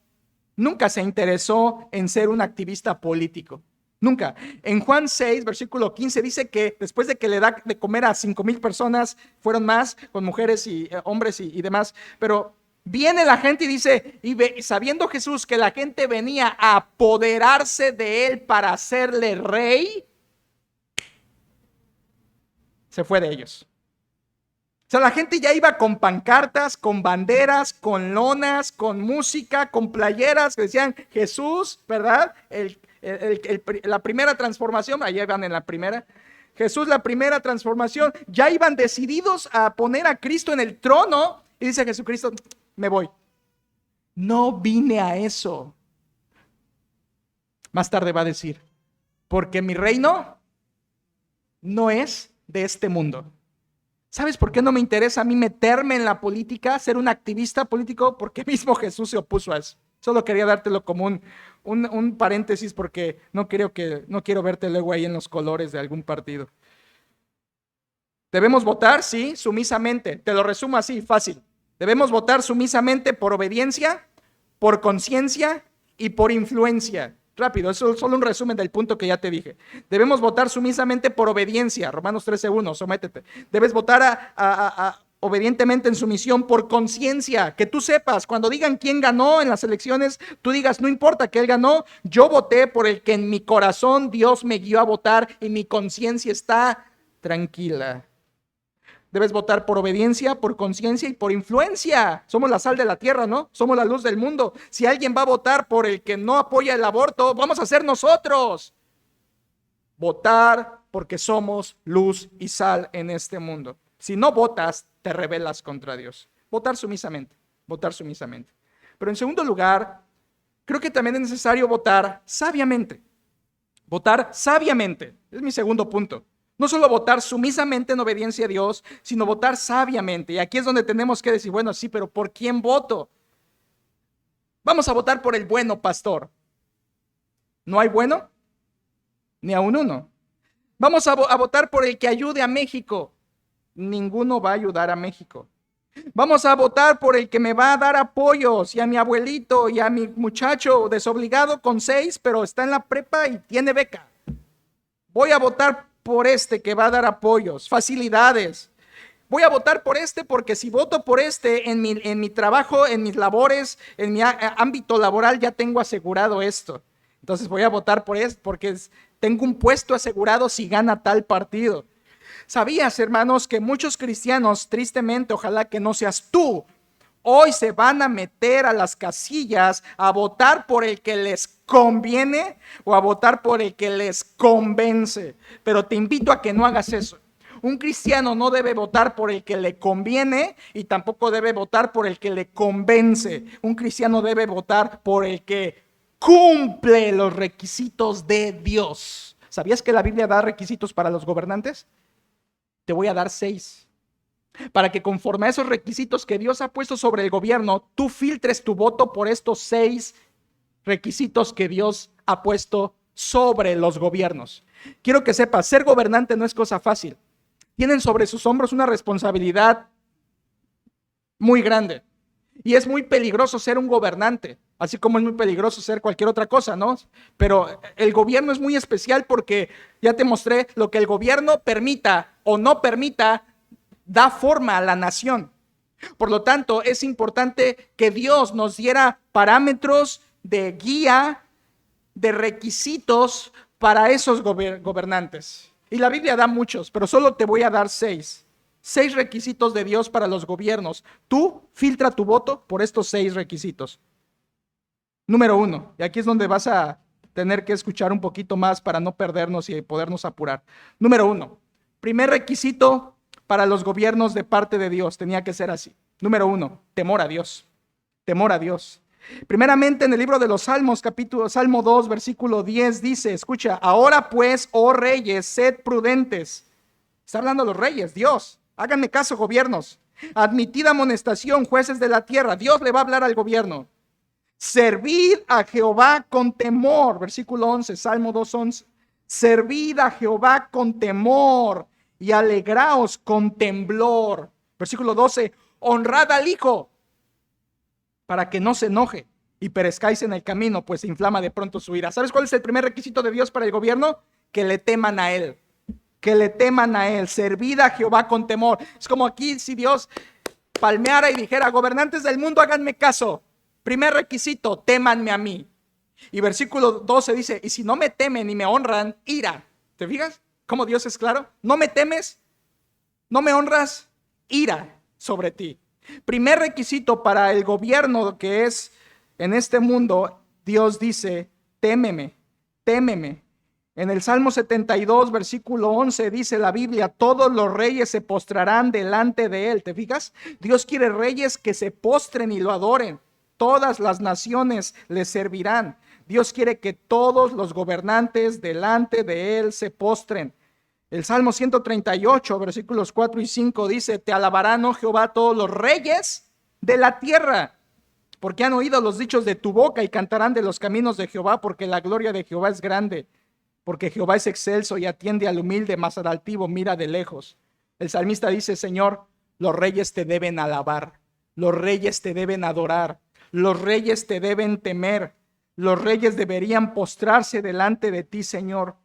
nunca se interesó en ser un activista político. Nunca. En Juan 6, versículo 15, dice que después de que le da de comer a 5,000 personas, fueron más, con mujeres y hombres y demás, pero viene la gente y dice, sabiendo Jesús que la gente venía a apoderarse de él para hacerle rey, se fue de ellos. O sea, la gente ya iba con pancartas, con banderas, con lonas, con música, con playeras que decían Jesús, ¿verdad? La primera transformación, allá van en la primera. Jesús, la primera transformación. Ya iban decididos a poner a Cristo en el trono. Y dice Jesucristo, me voy. No vine a eso. Más tarde va a decir, porque mi reino no es de este mundo. ¿Sabes por qué no me interesa a mí meterme en la política, ser un activista político? Porque mismo Jesús se opuso a eso. Solo quería dártelo como un paréntesis porque no quiero verte luego ahí en los colores de algún partido. ¿Debemos votar? Sí, sumisamente. Te lo resumo así, fácil. Debemos votar sumisamente por obediencia, por conciencia y por influencia. Rápido, eso es solo un resumen del punto que ya te dije. Debemos votar sumisamente por obediencia. Romanos 13:1, sométete. Debes votar obedientemente en sumisión por conciencia. Que tú sepas, cuando digan quién ganó en las elecciones, tú digas, no importa que él ganó, yo voté por el que en mi corazón Dios me guió a votar y mi conciencia está tranquila. Debes votar por obediencia, por conciencia y por influencia. Somos la sal de la tierra, ¿no? Somos la luz del mundo. Si alguien va a votar por el que no apoya el aborto, vamos a ser nosotros. Votar porque somos luz y sal en este mundo. Si no votas, te rebelas contra Dios. Votar sumisamente, votar sumisamente. Pero en segundo lugar, creo que también es necesario votar sabiamente. Votar sabiamente, es mi segundo punto. No solo votar sumisamente en obediencia a Dios, sino votar sabiamente. Y aquí es donde tenemos que decir, bueno, sí, pero ¿por quién voto? Vamos a votar por el bueno pastor. ¿No hay bueno? Ni aún uno. Vamos a votar por el que ayude a México. Ninguno va a ayudar a México. Vamos a votar por el que me va a dar apoyos, y a mi abuelito y a mi muchacho desobligado con 6, pero está en la prepa y tiene beca. Voy a votar por este que va a dar apoyos, facilidades. Voy a votar por este porque si voto por este en mi trabajo, en mis labores, en mi ámbito laboral, ya tengo asegurado esto. Entonces voy a votar por este porque tengo un puesto asegurado si gana tal partido. ¿Sabías, hermanos, que muchos cristianos, tristemente, ojalá que no seas tú, hoy se van a meter a las casillas a votar por el que les conviene o a votar por el que les convence? Pero te invito a que no hagas eso. Un cristiano no debe votar por el que le conviene y tampoco debe votar por el que le convence. Un cristiano debe votar por el que cumple los requisitos de Dios. ¿Sabías que la Biblia da requisitos para los gobernantes? Te voy a dar 6. Para que conforme a esos requisitos que Dios ha puesto sobre el gobierno, tú filtres tu voto por estos 6 requisitos que Dios ha puesto sobre los gobiernos. Quiero que sepas, ser gobernante no es cosa fácil. Tienen sobre sus hombros una responsabilidad muy grande. Y es muy peligroso ser un gobernante, así como es muy peligroso ser cualquier otra cosa, ¿no? Pero el gobierno es muy especial porque ya te mostré lo que el gobierno permita o no permita, da forma a la nación. Por lo tanto, es importante que Dios nos diera parámetros de guía, de requisitos para esos gobernantes. Y la Biblia da muchos, pero solo te voy a dar 6. 6 requisitos de Dios para los gobiernos. Tú filtra tu voto por estos 6 requisitos. Número 1, y aquí es donde vas a tener que escuchar un poquito más para no perdernos y podernos apurar. Número 1, primer requisito para los gobiernos de parte de Dios, tenía que ser así. Número 1, temor a Dios. Temor a Dios. Primeramente en el libro de los Salmos, Salmo 2, versículo 10 dice, escucha, ahora pues, oh reyes, sed prudentes. Está hablando los reyes, Dios. Háganme caso, gobiernos. Admitid amonestación, jueces de la tierra. Dios le va a hablar al gobierno. Servid a Jehová con temor. Versículo 11, Salmo 2:11. Servid a Jehová con temor y alegraos con temblor. Versículo 12. Honrad al Hijo para que no se enoje y perezcáis en el camino, pues se inflama de pronto su ira. ¿Sabes cuál es el primer requisito de Dios para el gobierno? Que le teman a Él. Que le teman a Él, servid a Jehová con temor. Es como aquí si Dios palmeara y dijera, gobernantes del mundo, háganme caso. Primer requisito, témanme a mí. Y versículo 12 dice, y si no me temen y me honran, ira. ¿Te fijas cómo Dios es claro? No me temes, no me honras, ira sobre ti. Primer requisito para el gobierno que es en este mundo, Dios dice, témeme, témeme. En el Salmo 72, versículo 11, dice la Biblia, todos los reyes se postrarán delante de él. ¿Te fijas? Dios quiere reyes que se postren y lo adoren. Todas las naciones le servirán. Dios quiere que todos los gobernantes delante de él se postren. El Salmo 138, versículos 4 y 5 dice, te alabarán, oh Jehová, todos los reyes de la tierra, porque han oído los dichos de tu boca y cantarán de los caminos de Jehová, porque la gloria de Jehová es grande. Porque Jehová es excelso y atiende al humilde, mas al altivo mira de lejos. El salmista dice, Señor, los reyes te deben alabar, los reyes te deben adorar, los reyes te deben temer, los reyes deberían postrarse delante de ti, Señor.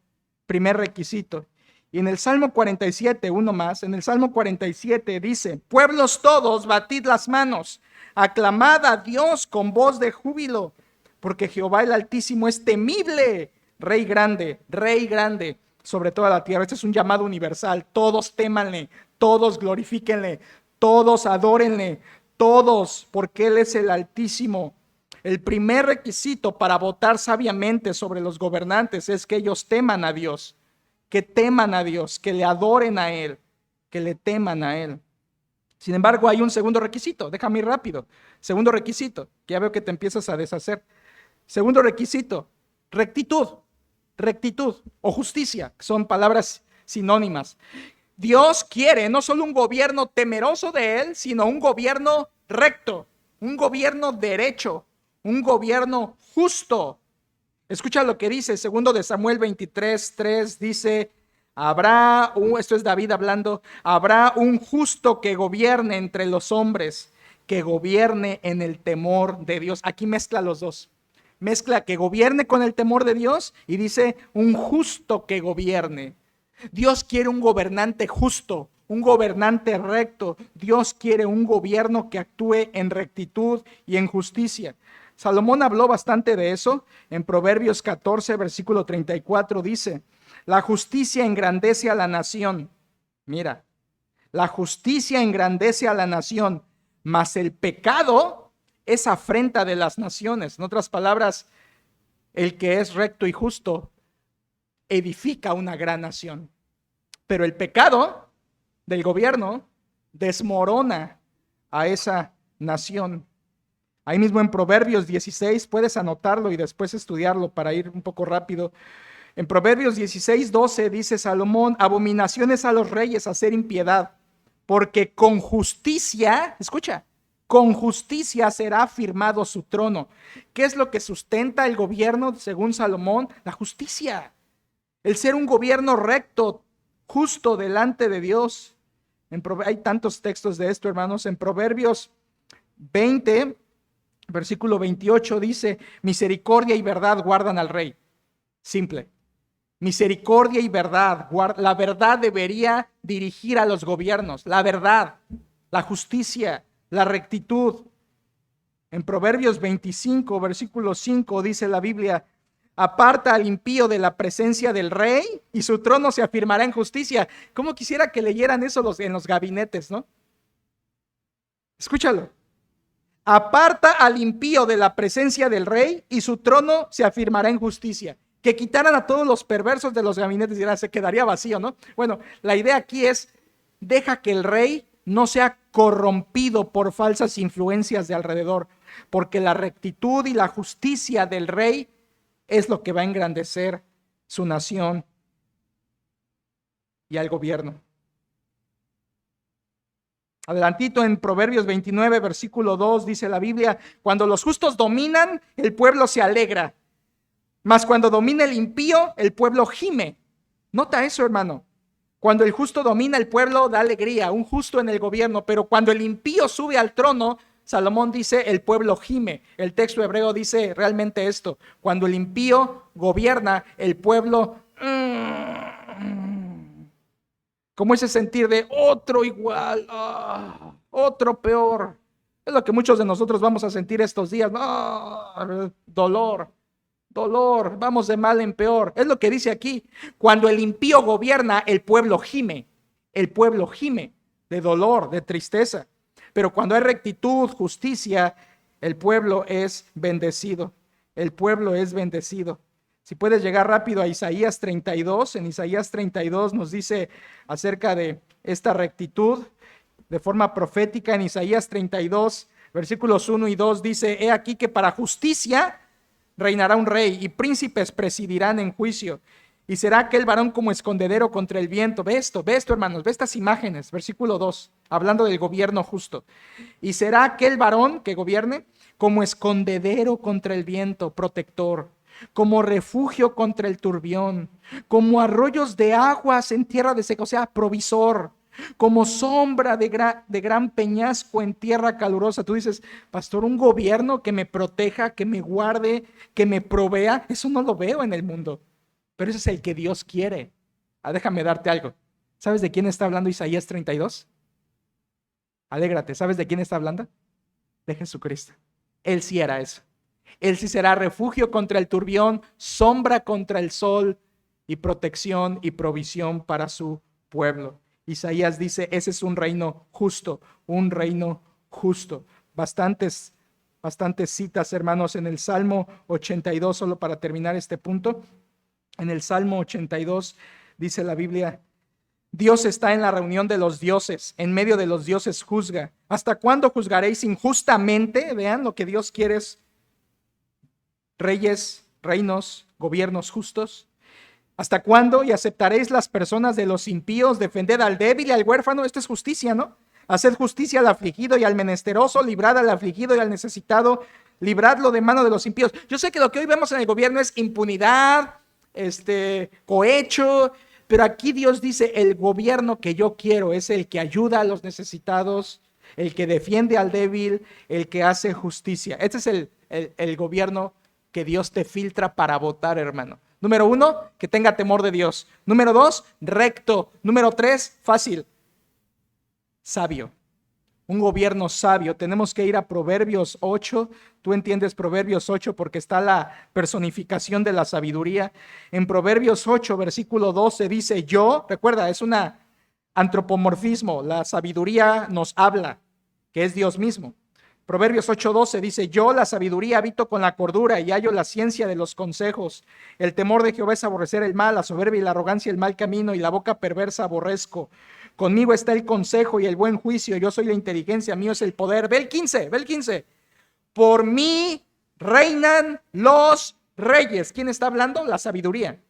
Primer requisito. Y en el Salmo 47, uno más, en el Salmo 47 dice, pueblos todos, batid las manos, aclamad a Dios con voz de júbilo, porque Jehová el Altísimo es temible, Rey grande sobre toda la tierra. Este es un llamado universal. Todos témanle, todos glorifíquenle, todos adórenle, todos, porque Él es el Altísimo. El primer requisito para votar sabiamente sobre los gobernantes es que ellos teman a Dios, que teman a Dios, que le adoren a Él, que le teman a Él. Sin embargo, hay un segundo requisito, déjame ir rápido. Segundo requisito, que ya veo que te empiezas a deshacer. Segundo requisito, rectitud o justicia, que son palabras sinónimas. Dios quiere no solo un gobierno temeroso de Él, sino un gobierno recto, un gobierno derecho, un gobierno justo. Escucha lo que dice, segundo de Samuel 23:3, dice, esto es David hablando, habrá un justo que gobierne entre los hombres, que gobierne en el temor de Dios. Aquí mezcla los dos. Mezcla que gobierne con el temor de Dios y dice un justo que gobierne. Dios quiere un gobernante justo, un gobernante recto. Dios quiere un gobierno que actúe en rectitud y en justicia. Salomón habló bastante de eso. En Proverbios 14, versículo 34 dice, la justicia engrandece a la nación. Mira, la justicia engrandece a la nación, mas el pecado es afrenta de las naciones. En otras palabras, el que es recto y justo edifica una gran nación. Pero el pecado del gobierno desmorona a esa nación. Ahí mismo en Proverbios 16, puedes anotarlo y después estudiarlo para ir un poco rápido. En Proverbios 16:12 dice Salomón, abominaciones a los reyes hacer impiedad, porque con justicia, escucha, con justicia será firmado su trono. ¿Qué es lo que sustenta el gobierno según Salomón? La justicia. El ser un gobierno recto, justo delante de Dios. Hay tantos textos de esto, hermanos. En Proverbios 20, versículo 28 dice, misericordia y verdad guardan al rey. Simple. Misericordia y verdad. La verdad debería dirigir a los gobiernos. La verdad, la justicia, la rectitud. En Proverbios 25, versículo 5 dice la Biblia, aparta al impío de la presencia del rey y su trono se afirmará en justicia. ¿Cómo quisiera que leyeran eso en los gabinetes, no? Escúchalo. Aparta al impío de la presencia del rey y su trono se afirmará en justicia. Que quitaran a todos los perversos de los gabinetes y se quedaría vacío, ¿no? Bueno, la idea aquí es, deja que el rey no sea corrompido por falsas influencias de alrededor, porque la rectitud y la justicia del rey es lo que va a engrandecer su nación y al gobierno. Adelantito en Proverbios 29, versículo 2, dice la Biblia, cuando los justos dominan, el pueblo se alegra, mas cuando domina el impío, el pueblo gime. Nota eso, hermano. Cuando el justo domina, el pueblo da alegría, un justo en el gobierno, pero cuando el impío sube al trono, Salomón dice, el pueblo gime. El texto hebreo dice realmente esto, cuando el impío gobierna, el pueblo... como ese sentir de otro igual, otro peor. Es lo que muchos de nosotros vamos a sentir estos días. Dolor, vamos de mal en peor. Es lo que dice aquí. Cuando el impío gobierna, el pueblo gime. El pueblo gime de dolor, de tristeza. Pero cuando hay rectitud, justicia, el pueblo es bendecido. El pueblo es bendecido. Si puedes llegar rápido a Isaías 32, en Isaías 32 nos dice acerca de esta rectitud de forma profética. En Isaías 32, versículos 1 y 2 dice, he aquí que para justicia reinará un rey y príncipes presidirán en juicio. Y será aquel varón como escondedero contra el viento. Ve esto, hermanos, ve estas imágenes. Versículo 2, hablando del gobierno justo. Y será aquel varón que gobierne como escondedero contra el viento, protector, como refugio contra el turbión, como arroyos de aguas en tierra de seca, o sea, provisor, como sombra de gran peñasco en tierra calurosa. Tú dices, pastor, un gobierno que me proteja, que me guarde, que me provea, eso no lo veo en el mundo, pero ese es el que Dios quiere. Déjame darte algo. ¿Sabes de quién está hablando Isaías 32? Alégrate, ¿sabes de quién está hablando? De Jesucristo. Él sí era eso. Él sí será refugio contra el turbión, sombra contra el sol y protección y provisión para su pueblo. Isaías dice, ese es un reino justo, un reino justo. Bastantes citas, hermanos, en el Salmo 82, solo para terminar este punto. En el Salmo 82 dice la Biblia, Dios está en la reunión de los dioses, en medio de los dioses juzga. ¿Hasta cuándo juzgaréis injustamente? Vean, lo que Dios quiere es reyes, reinos, gobiernos justos. ¿Hasta cuándo? Y aceptaréis las personas de los impíos, defended al débil y al huérfano. Esto es justicia, ¿no? Haced justicia al afligido y al menesteroso, librad al afligido y al necesitado, libradlo de mano de los impíos. Yo sé que lo que hoy vemos en el gobierno es impunidad, cohecho, pero aquí Dios dice, el gobierno que yo quiero es el que ayuda a los necesitados, el que defiende al débil, el que hace justicia. Este es el gobierno que Dios te filtra para votar, hermano. Número 1, que tenga temor de Dios. Número 2, recto. Número 3, fácil, sabio. Un gobierno sabio. Tenemos que ir a Proverbios 8. Tú entiendes Proverbios 8 porque está la personificación de la sabiduría. En Proverbios 8, versículo 12 dice, yo, recuerda, es un antropomorfismo. La sabiduría nos habla, que es Dios mismo. Proverbios 8:12 dice, yo la sabiduría habito con la cordura y hallo la ciencia de los consejos. El temor de Jehová es aborrecer el mal, la soberbia y la arrogancia el mal camino, y la boca perversa aborrezco. Conmigo está el consejo y el buen juicio, yo soy la inteligencia, mío es el poder. Ve el 15. Por mí reinan los reyes. ¿Quién está hablando? La sabiduría.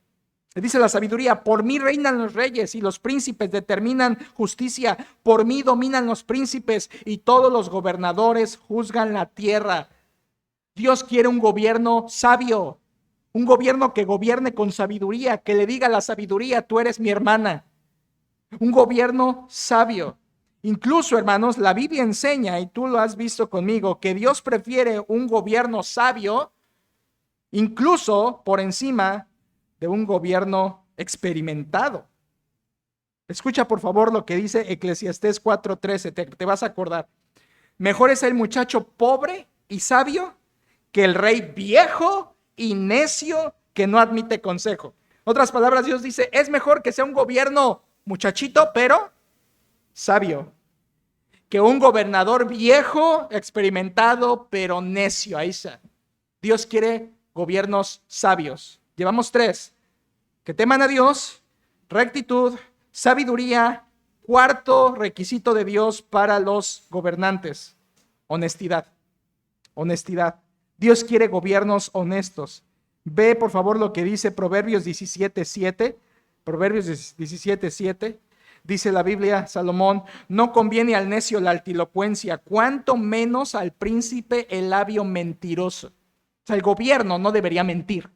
Dice la sabiduría, por mí reinan los reyes y los príncipes determinan justicia, por mí dominan los príncipes y todos los gobernadores juzgan la tierra. Dios quiere un gobierno sabio, un gobierno que gobierne con sabiduría, que le diga a la sabiduría, tú eres mi hermana. Un gobierno sabio. Incluso, hermanos, la Biblia enseña, y tú lo has visto conmigo, que Dios prefiere un gobierno sabio, incluso por encima de un gobierno experimentado. Escucha por favor lo que dice Eclesiastés 4:13, te vas a acordar. Mejor es el muchacho pobre y sabio que el rey viejo y necio que no admite consejo. Otras palabras, Dios dice, es mejor que sea un gobierno muchachito, pero sabio, que un gobernador viejo, experimentado, pero necio. Ahí está. Dios quiere gobiernos sabios. Llevamos 3, que teman a Dios, rectitud, sabiduría. 4 requisito de Dios para los gobernantes, honestidad. Dios quiere gobiernos honestos. Ve por favor lo que dice Proverbios 17:7. Proverbios 17:7. Dice la Biblia, Salomón, no conviene al necio la altilocuencia, cuanto menos al príncipe el labio mentiroso. O sea, el gobierno no debería mentir.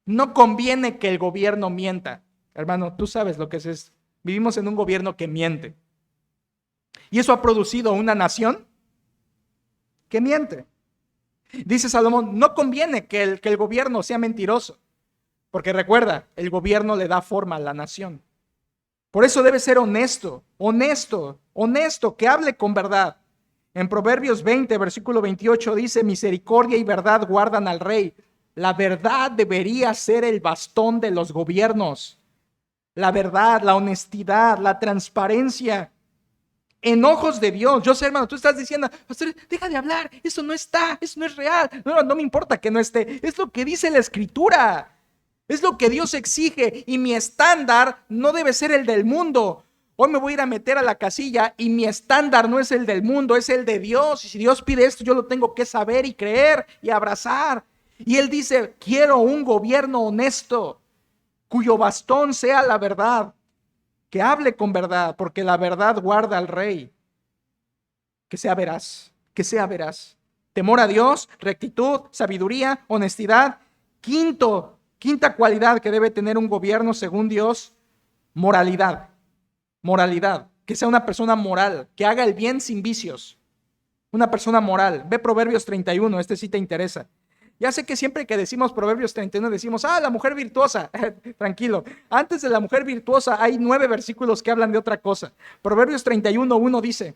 No conviene que el gobierno mienta. Hermano, tú sabes lo que es esto. Vivimos en un gobierno que miente. Y eso ha producido una nación que miente. Dice Salomón, no conviene que el gobierno sea mentiroso. Porque recuerda, el gobierno le da forma a la nación. Por eso debe ser honesto, que hable con verdad. En Proverbios 20, versículo 28 dice, misericordia y verdad guardan al rey. La verdad debería ser el bastón de los gobiernos. La verdad, la honestidad, la transparencia. En ojos de Dios. Yo sé, hermano, tú estás diciendo, pastor, deja de hablar, eso no está, eso no es real. No me importa que no esté. Es lo que dice la Escritura. Es lo que Dios exige y mi estándar no debe ser el del mundo. Hoy me voy a ir a meter a la casilla y mi estándar no es el del mundo, es el de Dios. Y si Dios pide esto, yo lo tengo que saber y creer y abrazar. Y Él dice, quiero un gobierno honesto, cuyo bastón sea la verdad, que hable con verdad, porque la verdad guarda al rey. Que sea veraz. Temor a Dios, rectitud, sabiduría, honestidad. Quinta cualidad que debe tener un gobierno según Dios, moralidad. Que sea una persona moral, que haga el bien sin vicios. Una persona moral. Ve Proverbios 31, este sí te interesa. Ya sé que siempre que decimos Proverbios 31 decimos, la mujer virtuosa. Tranquilo, antes de la mujer virtuosa hay 9 versículos que hablan de otra cosa. Proverbios 31:1 dice,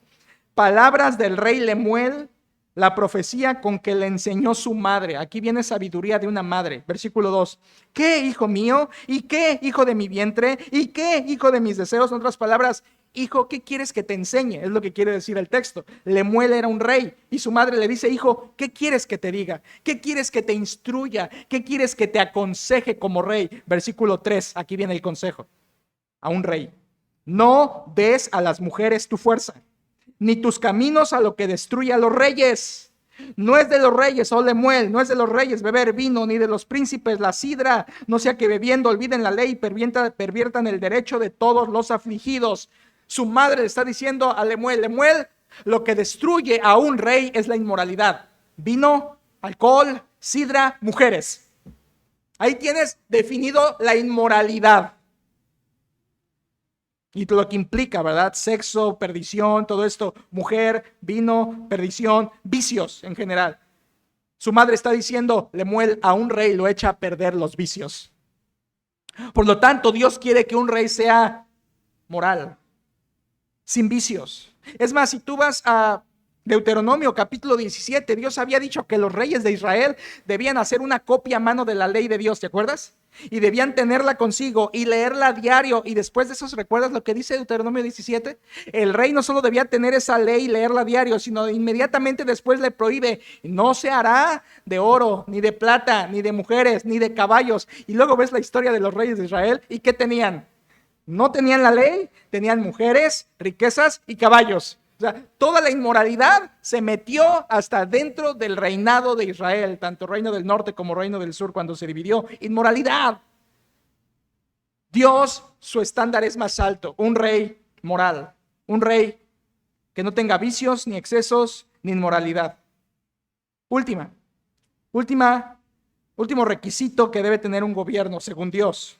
palabras del rey Lemuel, la profecía con que le enseñó su madre. Aquí viene sabiduría de una madre. Versículo 2. ¿Qué, hijo mío? ¿Y qué, hijo de mi vientre? ¿Y qué, hijo de mis deseos? En otras palabras, hijo, ¿qué quieres que te enseñe? Es lo que quiere decir el texto. Lemuel era un rey y su madre le dice, hijo, ¿qué quieres que te diga? ¿Qué quieres que te instruya? ¿Qué quieres que te aconseje como rey? Versículo 3, aquí viene el consejo a un rey. No des a las mujeres tu fuerza, ni tus caminos a lo que destruye a los reyes. No es de los reyes, oh Lemuel, no es de los reyes beber vino, ni de los príncipes la sidra, no sea que bebiendo olviden la ley y perviertan el derecho de todos los afligidos. Su madre le está diciendo a Lemuel, Lemuel, lo que destruye a un rey es la inmoralidad. Vino, alcohol, sidra, mujeres. Ahí tienes definido la inmoralidad. Y lo que implica, ¿verdad? Sexo, perdición, todo esto, mujer, vino, perdición, vicios en general. Su madre está diciendo, Lemuel, a un rey lo echa a perder los vicios. Por lo tanto, Dios quiere que un rey sea moral, sin vicios. Es más, si tú vas a Deuteronomio capítulo 17, Dios había dicho que los reyes de Israel debían hacer una copia a mano de la ley de Dios, ¿te acuerdas? Y debían tenerla consigo y leerla a diario. Y después de eso, ¿recuerdas lo que dice Deuteronomio 17? El rey no solo debía tener esa ley y leerla a diario, sino inmediatamente después le prohíbe, no se hará de oro, ni de plata, ni de mujeres, ni de caballos. Y luego ves la historia de los reyes de Israel. ¿Y qué tenían? No tenían la ley, tenían mujeres, riquezas y caballos. O sea, toda la inmoralidad se metió hasta dentro del reinado de Israel, tanto reino del norte como reino del sur, cuando se dividió. Inmoralidad. Dios, su estándar es más alto. Un rey moral. Un rey que no tenga vicios, ni excesos, ni inmoralidad. Último requisito que debe tener un gobierno, según Dios.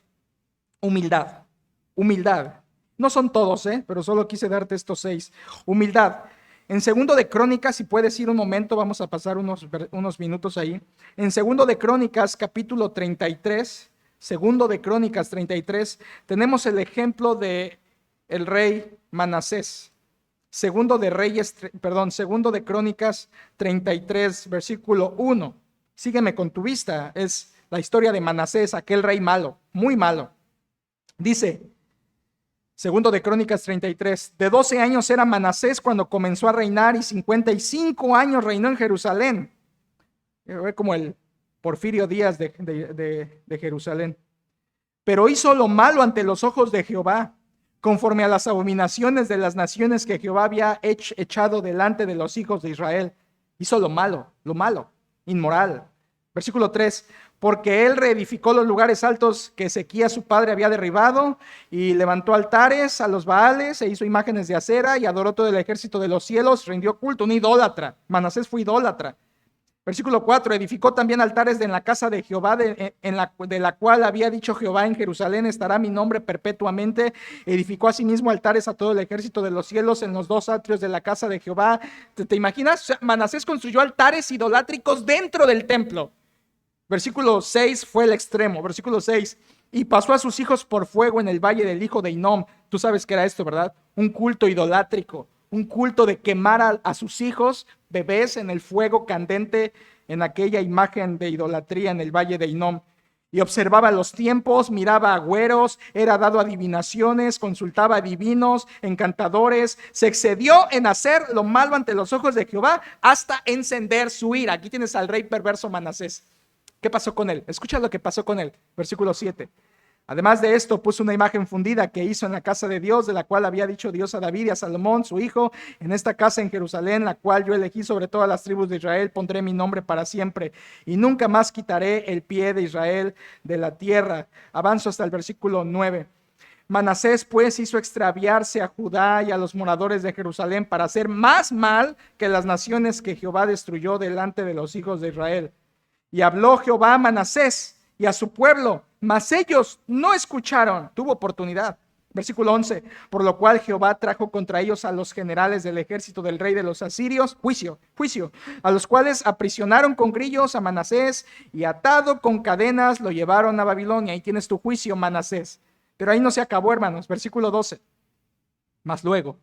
Humildad. Humildad. No son todos, pero solo quise darte estos 6. Humildad. En Segundo de Crónicas, si puedes ir un momento, vamos a pasar unos minutos ahí. En Segundo de Crónicas, capítulo 33, Segundo de Crónicas 33, tenemos el ejemplo de el rey Manasés. Segundo de Crónicas 33, versículo 1. Sígueme con tu vista. Es la historia de Manasés, aquel rey malo, muy malo. Dice, Segundo de Crónicas 33, de 12 años era Manasés cuando comenzó a reinar y 55 años reinó en Jerusalén. Como el Porfirio Díaz de Jerusalén. Pero hizo lo malo ante los ojos de Jehová, conforme a las abominaciones de las naciones que Jehová había echado delante de los hijos de Israel. Hizo lo malo, inmoral. Versículo 3, porque él reedificó los lugares altos que Ezequías su padre había derribado y levantó altares a los Baales e hizo imágenes de acera y adoró todo el ejército de los cielos, rindió culto, un idólatra. Manasés fue idólatra. Versículo 4, edificó también altares en la casa de Jehová, de la cual había dicho Jehová, en Jerusalén estará mi nombre perpetuamente. Edificó asimismo altares a todo el ejército de los cielos en los 2 atrios de la casa de Jehová. ¿Te imaginas? O sea, Manasés construyó altares idolátricos dentro del templo. Versículo 6 fue el extremo. Versículo 6, y pasó a sus hijos por fuego en el valle del hijo de Hinnom. Tú sabes que era esto, ¿verdad? Un culto idolátrico, un culto de quemar a sus hijos, bebés, en el fuego candente, en aquella imagen de idolatría en el valle de Hinnom. Y observaba los tiempos, miraba agüeros, era dado a adivinaciones, consultaba a divinos, encantadores, se excedió en hacer lo malo ante los ojos de Jehová hasta encender su ira. Aquí tienes al rey perverso Manasés. ¿Qué pasó con él? Escucha lo que pasó con él. Versículo 7. Además de esto, puso una imagen fundida que hizo en la casa de Dios, de la cual había dicho Dios a David y a Salomón, su hijo, en esta casa en Jerusalén, la cual yo elegí sobre todas las tribus de Israel, pondré mi nombre para siempre, y nunca más quitaré el pie de Israel de la tierra. Avanzo hasta el versículo 9. Manasés pues hizo extraviarse a Judá y a los moradores de Jerusalén para hacer más mal que las naciones que Jehová destruyó delante de los hijos de Israel. Y habló Jehová a Manasés y a su pueblo, mas ellos no escucharon. Tuvo oportunidad. Versículo 11, por lo cual Jehová trajo contra ellos a los generales del ejército del rey de los asirios, juicio, a los cuales aprisionaron con grillos a Manasés y atado con cadenas lo llevaron a Babilonia. Ahí tienes tu juicio, Manasés. Pero ahí no se acabó, hermanos. Versículo 12, mas luego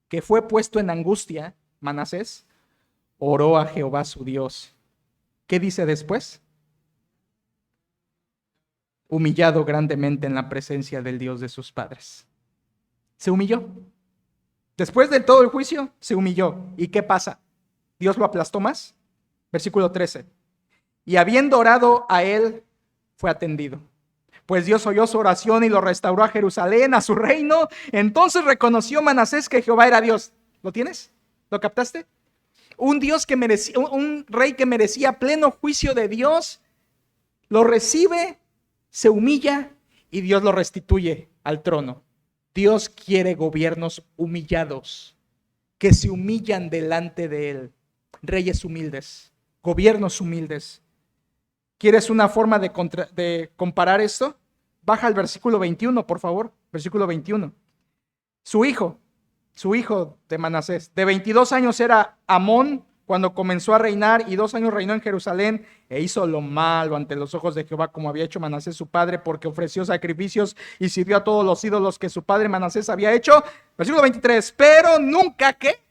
que fue puesto en angustia, Manasés, oró a Jehová su Dios. ¿Qué dice después? Humillado grandemente en la presencia del Dios de sus padres. Se humilló. Después de todo el juicio, se humilló. ¿Y qué pasa? ¿Dios lo aplastó más? Versículo 13. Y habiendo orado a él, fue atendido. Pues Dios oyó su oración y lo restauró a Jerusalén, a su reino. Entonces reconoció Manasés que Jehová era Dios. ¿Lo tienes? ¿Lo captaste? Un Dios que merecía, un rey que merecía pleno juicio de Dios, lo recibe, se humilla y Dios lo restituye al trono. Dios quiere gobiernos humillados, que se humillan delante de él. Reyes humildes, gobiernos humildes. ¿Quieres una forma de comparar esto? Baja al versículo 21, por favor. Versículo 21. Su hijo de Manasés, de 22 años era Amón cuando comenzó a reinar, y 2 años reinó en Jerusalén, e hizo lo malo ante los ojos de Jehová, como había hecho Manasés su padre, porque ofreció sacrificios y sirvió a todos los ídolos que su padre Manasés había hecho. Versículo 23. Pero nunca, ¿qué?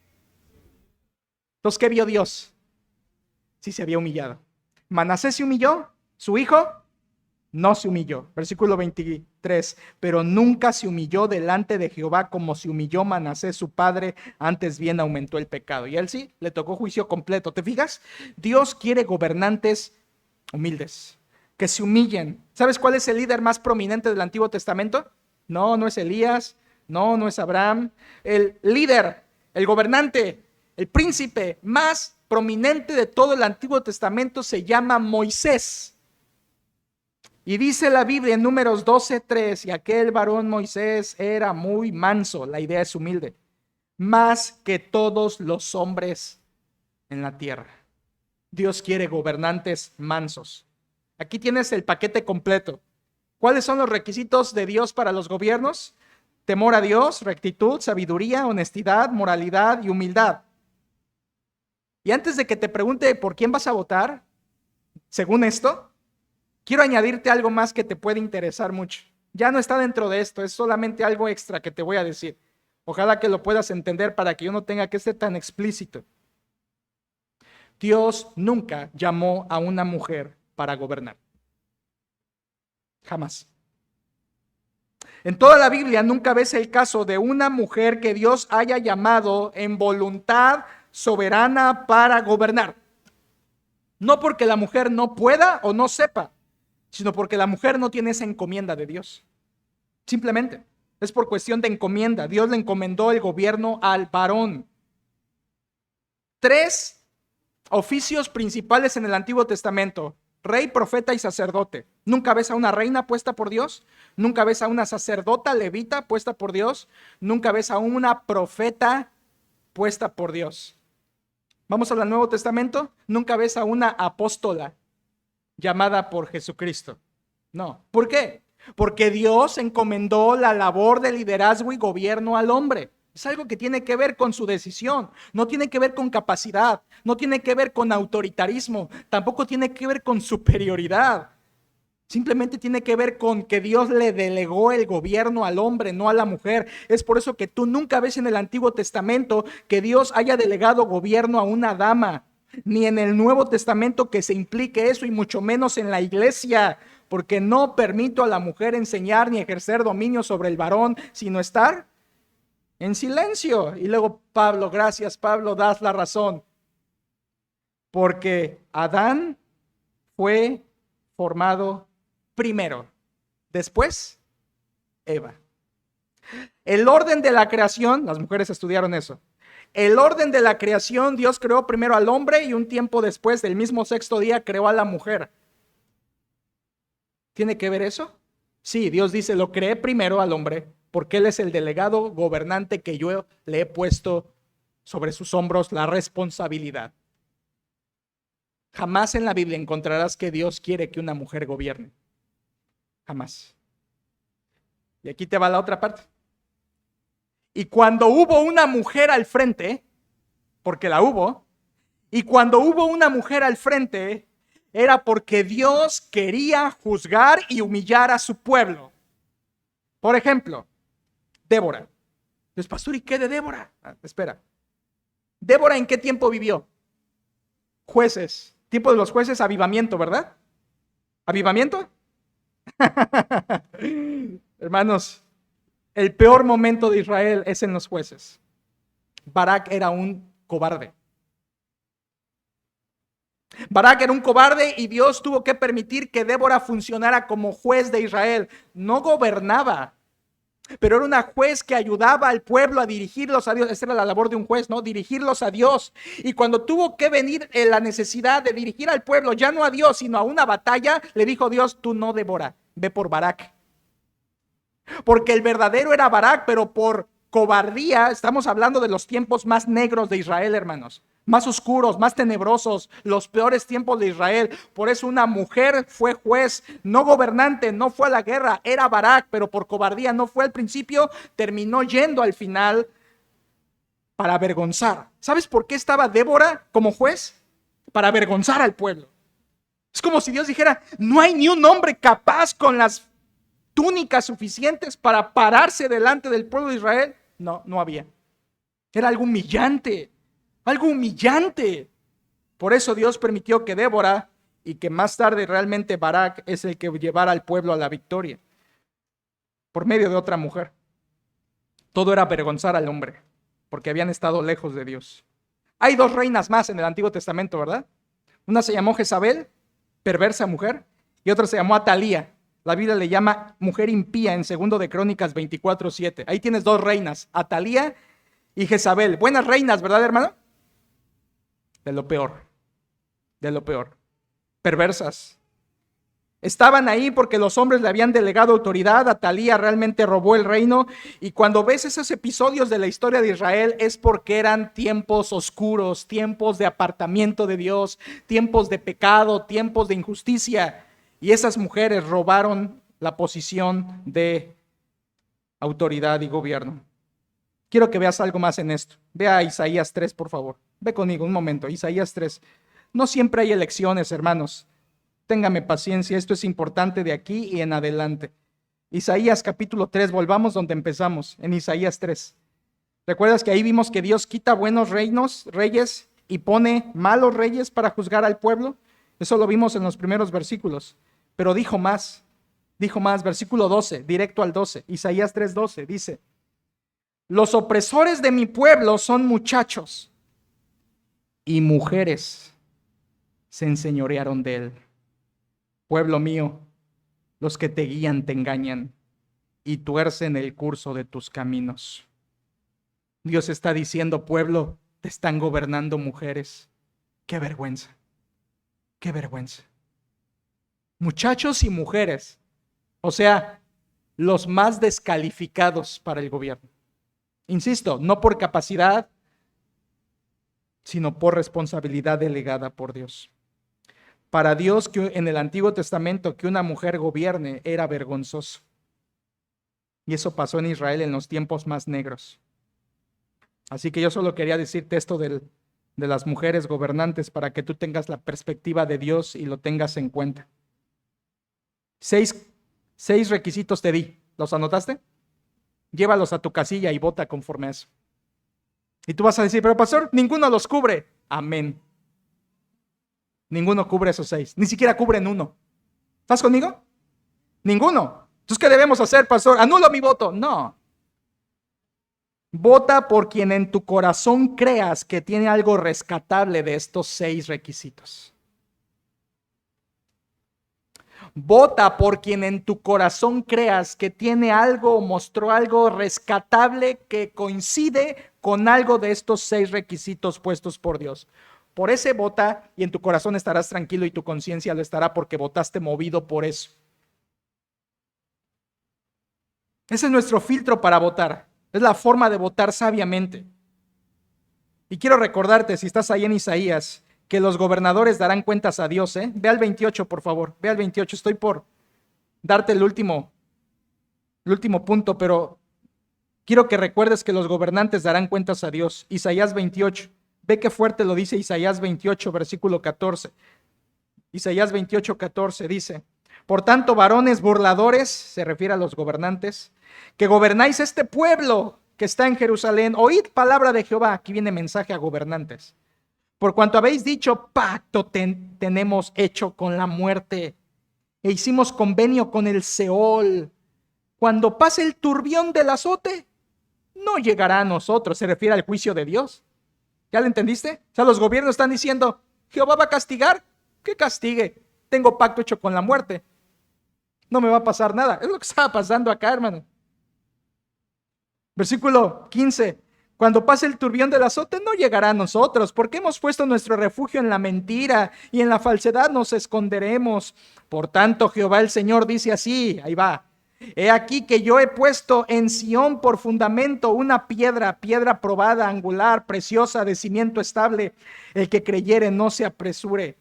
Entonces, ¿qué vio Dios? Sí, se había humillado. Manasés se humilló, su hijo no se humilló. Versículo 23. Pero nunca se humilló delante de Jehová como se humilló Manasés su padre, antes bien aumentó el pecado. Y a él sí, le tocó juicio completo. ¿Te fijas? Dios quiere gobernantes humildes, que se humillen. ¿Sabes cuál es el líder más prominente del Antiguo Testamento? No es Elías, no es Abraham. El líder, el gobernante, el príncipe más prominente de todo el Antiguo Testamento se llama Moisés. Y dice la Biblia en Números 12:3, y aquel varón Moisés era muy manso, la idea es humilde, más que todos los hombres en la tierra. Dios quiere gobernantes mansos. Aquí tienes el paquete completo. ¿Cuáles son los requisitos de Dios para los gobiernos? Temor a Dios, rectitud, sabiduría, honestidad, moralidad y humildad. Y antes de que te pregunte por quién vas a votar, según esto, quiero añadirte algo más que te puede interesar mucho. Ya no está dentro de esto, es solamente algo extra que te voy a decir. Ojalá que lo puedas entender para que yo no tenga que ser tan explícito. Dios nunca llamó a una mujer para gobernar. Jamás. En toda la Biblia nunca ves el caso de una mujer que Dios haya llamado en voluntad soberana para gobernar. No porque la mujer no pueda o no sepa, sino porque la mujer no tiene esa encomienda de Dios. Simplemente es por cuestión de encomienda. Dios le encomendó el gobierno al varón. 3 oficios principales en el Antiguo Testamento: rey, profeta y sacerdote. Nunca ves a una reina puesta por Dios, nunca ves a una sacerdota levita puesta por Dios, nunca ves a una profeta puesta por Dios. Vamos al Nuevo Testamento, nunca ves a una apóstola llamada por Jesucristo. No. ¿Por qué? Porque Dios encomendó la labor de liderazgo y gobierno al hombre. Es algo que tiene que ver con su decisión, no tiene que ver con capacidad, no tiene que ver con autoritarismo, tampoco tiene que ver con superioridad. Simplemente tiene que ver con que Dios le delegó el gobierno al hombre, no a la mujer. Es por eso que tú nunca ves en el Antiguo Testamento que Dios haya delegado gobierno a una dama, ni en el Nuevo Testamento que se implique eso, y mucho menos en la iglesia, porque no permito a la mujer enseñar ni ejercer dominio sobre el varón, sino estar en silencio. Y luego Pablo, gracias Pablo, das la razón. Porque Adán fue formado primero, después Eva. El orden de la creación, las mujeres estudiaron eso. El orden de la creación, Dios creó primero al hombre y un tiempo después, del mismo sexto día, creó a la mujer. ¿Tiene que ver eso? Sí, Dios dice, lo creé primero al hombre porque él es el delegado gobernante que yo le he puesto sobre sus hombros la responsabilidad. Jamás en la Biblia encontrarás que Dios quiere que una mujer gobierne. Jamás. Y aquí te va la otra parte. Y cuando hubo una mujer al frente, porque la hubo, y cuando hubo una mujer al frente, era porque Dios quería juzgar y humillar a su pueblo. Por ejemplo, Débora. Pues, pastor, ¿y qué de Débora? Espera. ¿Débora en qué tiempo vivió? jueces. Tiempo de los jueces, avivamiento, ¿verdad? ¿Avivamiento? Hermanos, el peor momento de Israel es en los jueces. Barak era un cobarde. Barak era un cobarde y Dios tuvo que permitir que Débora funcionara como juez de Israel. No gobernaba, pero era una juez que ayudaba al pueblo a dirigirlos a Dios. Esa era la labor de un juez, ¿no? Dirigirlos a Dios. Y cuando tuvo que venir la necesidad de dirigir al pueblo, ya no a Dios, sino a una batalla, le dijo Dios, tú no, Débora, ve por Barak. Porque el verdadero era Barak, pero por cobardía, estamos hablando de los tiempos más negros de Israel, hermanos. Más oscuros, más tenebrosos, los peores tiempos de Israel. Por eso una mujer fue juez, no gobernante, no fue a la guerra, era Barak, pero por cobardía no fue al principio, terminó yendo al final para avergonzar. ¿Sabes por qué estaba Débora como juez? Para avergonzar al pueblo. Es como si Dios dijera, no hay ni un hombre capaz con las túnicas suficientes para pararse delante del pueblo de Israel. No, no había. Era algo humillante. Algo humillante. Por eso Dios permitió que Débora y que más tarde realmente Barak es el que llevara al pueblo a la victoria. Por medio de otra mujer. Todo era avergonzar al hombre, porque habían estado lejos de Dios. Hay dos reinas más en el Antiguo Testamento, ¿verdad? Una se llamó Jezabel, perversa mujer, y otra se llamó Atalía. La Biblia le llama mujer impía en 2 de Crónicas 24:7. Ahí tienes dos reinas, Atalía y Jezabel. Buenas reinas, ¿verdad, hermano? De lo peor, perversas. Estaban ahí porque los hombres le habían delegado autoridad. Atalía realmente robó el reino. Y cuando ves esos episodios de la historia de Israel es porque eran tiempos oscuros, tiempos de apartamiento de Dios, tiempos de pecado, tiempos de injusticia. Y esas mujeres robaron la posición de autoridad y gobierno. Quiero que veas algo más en esto. Ve a Isaías 3, por favor. Ve conmigo un momento, Isaías 3. No siempre hay elecciones, hermanos. Téngame paciencia, esto es importante de aquí y en adelante. Isaías capítulo 3, volvamos donde empezamos, en Isaías 3. ¿Recuerdas que ahí vimos que Dios quita buenos reyes, y pone malos reyes para juzgar al pueblo? Eso lo vimos en los primeros versículos. Pero dijo más, versículo 12, directo al 12. Isaías 3:12 dice: los opresores de mi pueblo son muchachos y mujeres se enseñorearon de él. Pueblo mío, los que te guían te engañan y tuercen el curso de tus caminos. Dios está diciendo, pueblo, te están gobernando mujeres. Qué vergüenza, qué vergüenza. Muchachos y mujeres, o sea, los más descalificados para el gobierno. Insisto, no por capacidad, sino por responsabilidad delegada por Dios. Para Dios, que en el Antiguo Testamento, que una mujer gobierne era vergonzoso. Y eso pasó en Israel en los tiempos más negros. Así que yo solo quería decirte esto de las mujeres gobernantes para que tú tengas la perspectiva de Dios y lo tengas en cuenta. 6 requisitos te di. ¿Los anotaste? Llévalos a tu casilla y vota conforme a eso. Y tú vas a decir, pero pastor, ninguno los cubre. Amén. Ninguno cubre esos 6. Ni siquiera cubren uno. ¿Estás conmigo? Ninguno. Entonces, ¿qué debemos hacer, pastor? ¿Anulo mi voto? No. Vota por quien en tu corazón creas que tiene algo rescatable de estos 6 requisitos. Vota por quien en tu corazón creas que tiene algo o mostró algo rescatable que coincide con algo de estos 6 requisitos puestos por Dios. Por ese vota y en tu corazón estarás tranquilo y tu conciencia lo estará porque votaste movido por eso. Ese es nuestro filtro para votar. Es la forma de votar sabiamente. Y quiero recordarte, si estás ahí en Isaías, que los gobernadores darán cuentas a Dios. Ve al 28, por favor. Ve al 28. Estoy por darte el último punto, pero quiero que recuerdes que los gobernantes darán cuentas a Dios. Isaías 28. Ve qué fuerte lo dice Isaías 28, versículo 14. Isaías 28, 14 dice: por tanto, varones burladores, se refiere a los gobernantes, que gobernáis este pueblo que está en Jerusalén, oíd palabra de Jehová. Aquí viene mensaje a gobernantes. Por cuanto habéis dicho, pacto tenemos hecho con la muerte, e hicimos convenio con el Seol. Cuando pase el turbión del azote, no llegará a nosotros. Se refiere al juicio de Dios. ¿Ya lo entendiste? O sea, los gobiernos están diciendo, Jehová va a castigar. ¿Qué castigue? Tengo pacto hecho con la muerte. No me va a pasar nada. Es lo que estaba pasando acá, hermano. Versículo 15. Cuando pase el turbión del azote, no llegará a nosotros, porque hemos puesto nuestro refugio en la mentira y en la falsedad nos esconderemos. Por tanto, Jehová el Señor dice así, ahí va. He aquí que yo he puesto en Sión por fundamento una piedra probada, angular, preciosa, de cimiento estable. El que creyere no se apresure.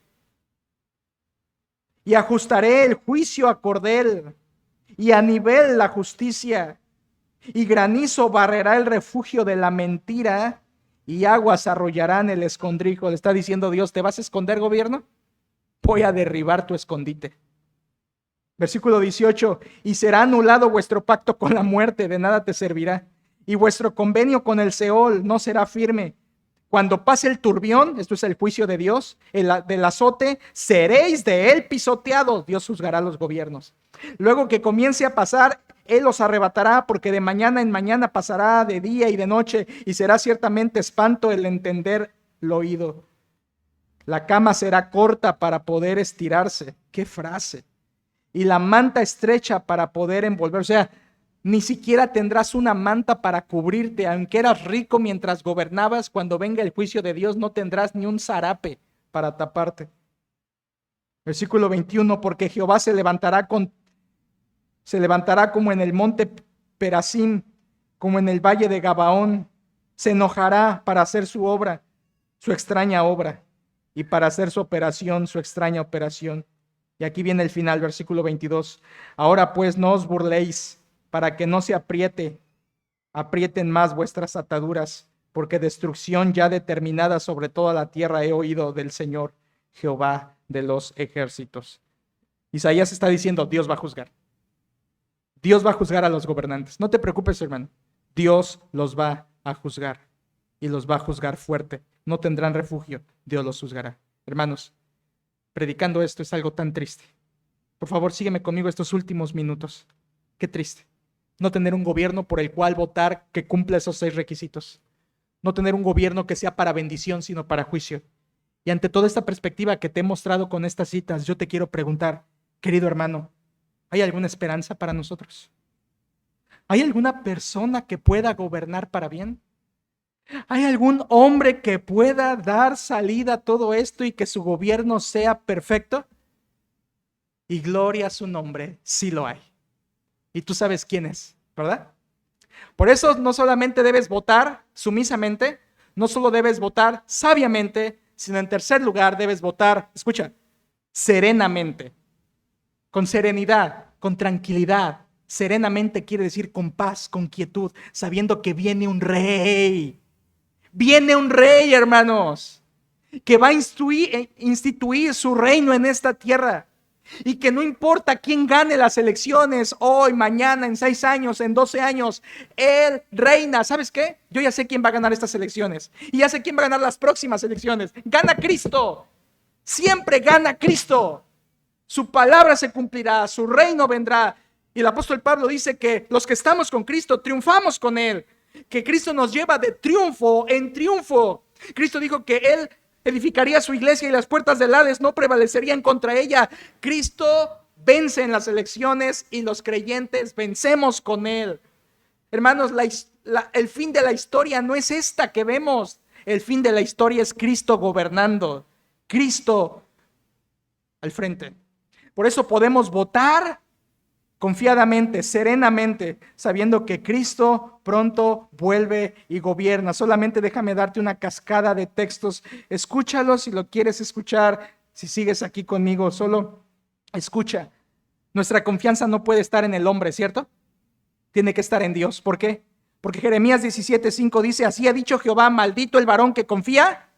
Y ajustaré el juicio a cordel, y a nivel la justicia. Y granizo barrerá el refugio de la mentira, y aguas arrollarán el escondrijo. Le está diciendo Dios, ¿te vas a esconder, gobierno? Voy a derribar tu escondite. Versículo 18, y será anulado vuestro pacto con la muerte, de nada te servirá. Y vuestro convenio con el Seol no será firme. Cuando pase el turbión, esto es el juicio de Dios, del azote, seréis de él pisoteados. Dios juzgará a los gobiernos. Luego que comience a pasar, él los arrebatará, porque de mañana en mañana pasará, de día y de noche, y será ciertamente espanto el entender lo oído. La cama será corta para poder estirarse. ¡Qué frase! Y la manta estrecha para poder envolver. O sea, ni siquiera tendrás una manta para cubrirte, aunque eras rico mientras gobernabas. Cuando venga el juicio de Dios, no tendrás ni un zarape para taparte. Versículo 21, porque Jehová se levantará como en el monte Perasim, como en el valle de Gabaón. Se enojará para hacer su obra, su extraña obra, y para hacer su operación, su extraña operación. Y aquí viene el final, versículo 22. Ahora pues no os burléis, para que no se aprieten más vuestras ataduras, porque destrucción ya determinada sobre toda la tierra he oído del Señor, Jehová de los ejércitos. Isaías está diciendo, Dios va a juzgar. Dios va a juzgar a los gobernantes. No te preocupes, hermano. Dios los va a juzgar y los va a juzgar fuerte. No tendrán refugio. Dios los juzgará. Hermanos, predicando esto es algo tan triste. Por favor, sígueme conmigo estos últimos minutos. Qué triste. No tener un gobierno por el cual votar que cumpla esos 6 requisitos. No tener un gobierno que sea para bendición, sino para juicio. Y ante toda esta perspectiva que te he mostrado con estas citas, yo te quiero preguntar, querido hermano, ¿hay alguna esperanza para nosotros? ¿Hay alguna persona que pueda gobernar para bien? ¿Hay algún hombre que pueda dar salida a todo esto y que su gobierno sea perfecto? Y gloria a su nombre, sí lo hay. Y tú sabes quién es, ¿verdad? Por eso no solamente debes votar sumisamente, no solo debes votar sabiamente, sino en tercer lugar debes votar, escucha, serenamente, con serenidad, con tranquilidad. Serenamente quiere decir con paz, con quietud, sabiendo que viene un rey. Viene un rey, hermanos, que va a instituir su reino en esta tierra. Y que no importa quién gane las elecciones, hoy, mañana, en 6 años, en 12 años, Él reina. ¿Sabes qué? Yo ya sé quién va a ganar estas elecciones. Y ya sé quién va a ganar las próximas elecciones. Gana Cristo. Siempre gana Cristo. Su palabra se cumplirá, su reino vendrá. Y el apóstol Pablo dice que los que estamos con Cristo triunfamos con Él. Que Cristo nos lleva de triunfo en triunfo. Cristo dijo que Él edificaría su iglesia y las puertas del Hades no prevalecerían contra ella. Cristo vence en las elecciones y los creyentes vencemos con Él. Hermanos, el fin de la historia no es esta que vemos. El fin de la historia es Cristo gobernando. Cristo al frente. Por eso podemos votar confiadamente, serenamente, sabiendo que Cristo pronto vuelve y gobierna. Solamente déjame darte una cascada de textos. Escúchalos si lo quieres escuchar. Si sigues aquí conmigo, solo escucha. Nuestra confianza no puede estar en el hombre, ¿cierto? Tiene que estar en Dios. ¿Por qué? Porque Jeremías 17:5 dice, así ha dicho Jehová, maldito el varón que confía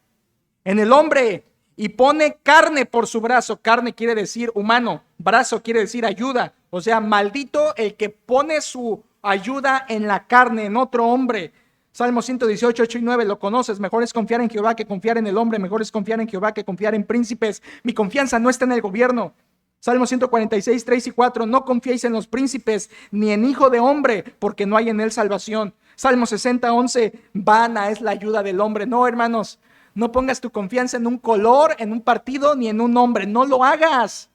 en el hombre y pone carne por su brazo. Carne quiere decir humano, brazo quiere decir ayuda. O sea, maldito el que pone su ayuda en la carne, en otro hombre. Salmo 118, 8 y 9, lo conoces. Mejor es confiar en Jehová que confiar en el hombre. Mejor es confiar en Jehová que confiar en príncipes. Mi confianza no está en el gobierno. Salmo 146, 3 y 4, no confiéis en los príncipes, ni en hijo de hombre, porque no hay en él salvación. Salmo 60, 11, vana es la ayuda del hombre. No, hermanos, no pongas tu confianza en un color, en un partido, ni en un hombre. No lo hagas.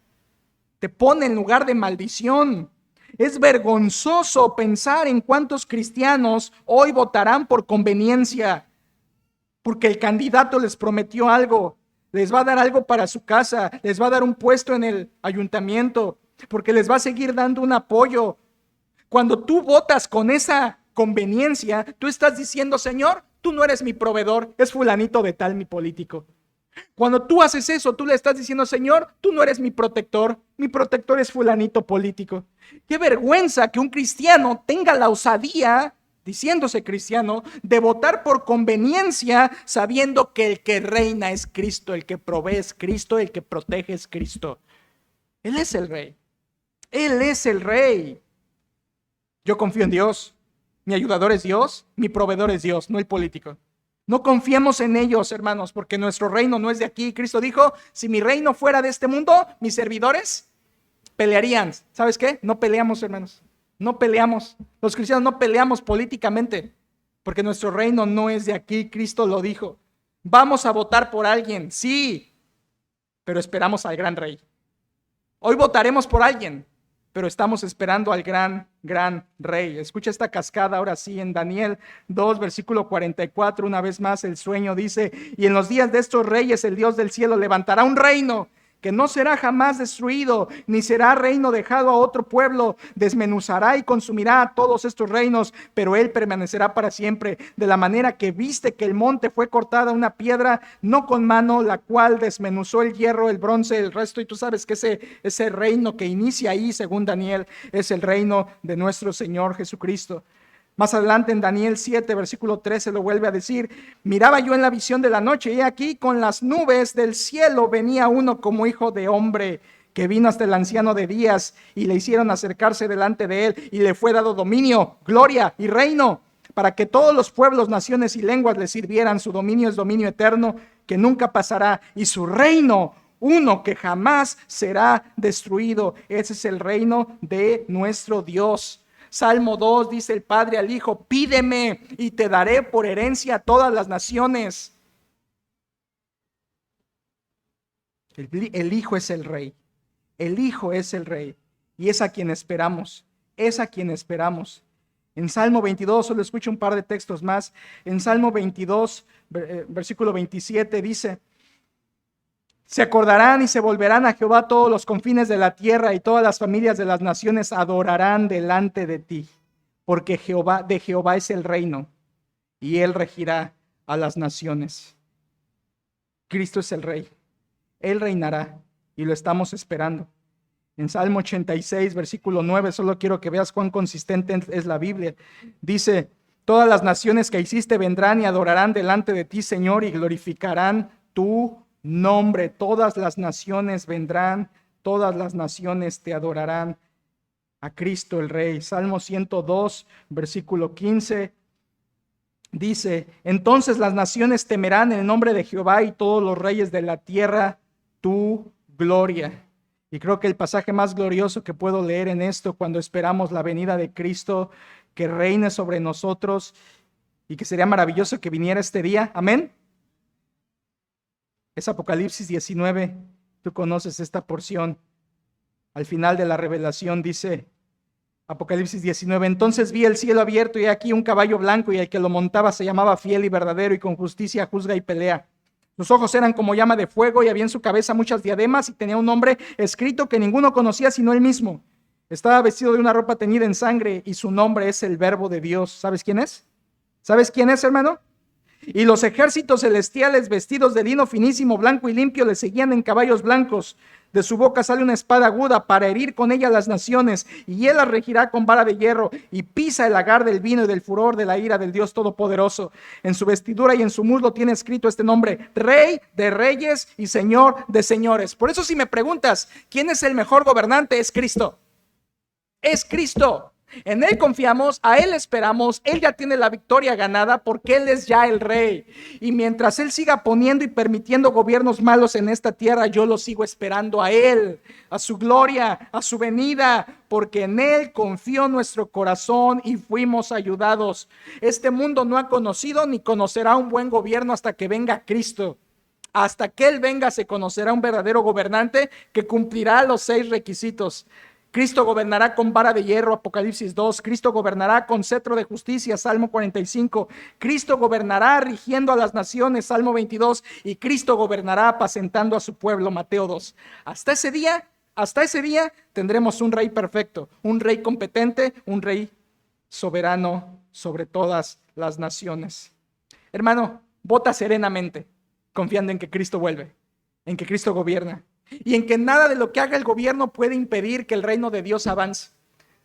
Te pone en lugar de maldición. Es vergonzoso pensar en cuántos cristianos hoy votarán por conveniencia, porque el candidato les prometió algo, les va a dar algo para su casa, les va a dar un puesto en el ayuntamiento, porque les va a seguir dando un apoyo. Cuando tú votas con esa conveniencia, tú estás diciendo, Señor, tú no eres mi proveedor, es fulanito de tal mi político. Cuando tú haces eso, tú le estás diciendo, Señor, tú no eres mi protector es fulanito político. Qué vergüenza que un cristiano tenga la osadía, diciéndose cristiano, de votar por conveniencia, sabiendo que el que reina es Cristo, el que provee es Cristo, el que protege es Cristo. Él es el rey. Él es el rey. Yo confío en Dios. Mi ayudador es Dios, mi proveedor es Dios, no el político. No confiemos en ellos, hermanos, porque nuestro reino no es de aquí. Cristo dijo, si mi reino fuera de este mundo, mis servidores pelearían. ¿Sabes qué? No peleamos, hermanos. No peleamos. Los cristianos no peleamos políticamente, porque nuestro reino no es de aquí. Cristo lo dijo. Vamos a votar por alguien, sí, pero esperamos al gran rey. Hoy votaremos por alguien, pero estamos esperando al gran rey. Escucha esta cascada ahora sí en Daniel 2, versículo 44. Una vez más el sueño dice, y en los días de estos reyes el Dios del cielo levantará un reino que no será jamás destruido, ni será reino dejado a otro pueblo. Desmenuzará y consumirá a todos estos reinos, pero él permanecerá para siempre. De la manera que viste que el monte fue cortada una piedra, no con mano, la cual desmenuzó el hierro, el bronce, el resto. Y tú sabes que ese reino que inicia ahí, según Daniel, es el reino de nuestro Señor Jesucristo. Más adelante en Daniel 7, versículo 13 lo vuelve a decir, miraba yo en la visión de la noche y aquí con las nubes del cielo venía uno como hijo de hombre, que vino hasta el anciano de días y le hicieron acercarse delante de él y le fue dado dominio, gloria y reino, para que todos los pueblos, naciones y lenguas le sirvieran. Su dominio es dominio eterno que nunca pasará y su reino uno que jamás será destruido. Ese es el reino de nuestro Dios. Salmo 2 dice el Padre al Hijo, pídeme y te daré por herencia a todas las naciones. El Hijo es el Rey. El Hijo es el Rey. Y es a quien esperamos. Es a quien esperamos. En Salmo 22, solo escucho un par de textos más. En Salmo 22, versículo 27 dice, se acordarán y se volverán a Jehová todos los confines de la tierra, y todas las familias de las naciones adorarán delante de ti, porque de Jehová es el reino, y él regirá a las naciones. Cristo es el rey, él reinará, y lo estamos esperando. En Salmo 86, versículo 9, solo quiero que veas cuán consistente es la Biblia. Dice, todas las naciones que hiciste vendrán y adorarán delante de ti, Señor, y glorificarán tu nombre. Todas las naciones vendrán, todas las naciones te adorarán a Cristo el Rey. Salmo 102, versículo 15, dice, entonces las naciones temerán el nombre de Jehová y todos los reyes de la tierra tu gloria. Y creo que el pasaje más glorioso que puedo leer en esto, cuando esperamos la venida de Cristo, que reine sobre nosotros, y que sería maravilloso que viniera este día, amén, es Apocalipsis 19. Tú conoces esta porción. Al final de la revelación dice Apocalipsis 19, entonces vi el cielo abierto y aquí un caballo blanco, y el que lo montaba se llamaba Fiel y Verdadero, y con justicia juzga y pelea. Sus ojos eran como llama de fuego, y había en su cabeza muchas diademas, y tenía un nombre escrito que ninguno conocía sino él mismo. Estaba vestido de una ropa teñida en sangre, y su nombre es el Verbo de Dios. ¿Sabes quién es? ¿Sabes quién es, hermano? Y los ejércitos celestiales, vestidos de lino finísimo, blanco y limpio, le seguían en caballos blancos. De su boca sale una espada aguda para herir con ella las naciones, y él las regirá con vara de hierro, y pisa el lagar del vino y del furor de la ira del Dios Todopoderoso. En su vestidura y en su muslo tiene escrito este nombre: Rey de Reyes y Señor de Señores. Por eso, si me preguntas quién es el mejor gobernante, es Cristo. Es Cristo. En Él confiamos, a Él esperamos, Él ya tiene la victoria ganada porque Él es ya el Rey. Y mientras Él siga poniendo y permitiendo gobiernos malos en esta tierra, yo lo sigo esperando a Él, a su gloria, a su venida, porque en Él confió nuestro corazón y fuimos ayudados. Este mundo no ha conocido ni conocerá un buen gobierno hasta que venga Cristo. Hasta que Él venga se conocerá un verdadero gobernante que cumplirá los 6 requisitos. Cristo gobernará con vara de hierro, Apocalipsis 2. Cristo gobernará con cetro de justicia, Salmo 45. Cristo gobernará rigiendo a las naciones, Salmo 22. Y Cristo gobernará apacentando a su pueblo, Mateo 2. Hasta ese día tendremos un rey perfecto, un rey competente, un rey soberano sobre todas las naciones. Hermano, vota serenamente, confiando en que Cristo vuelve, en que Cristo gobierna. Y en que nada de lo que haga el gobierno puede impedir que el reino de Dios avance.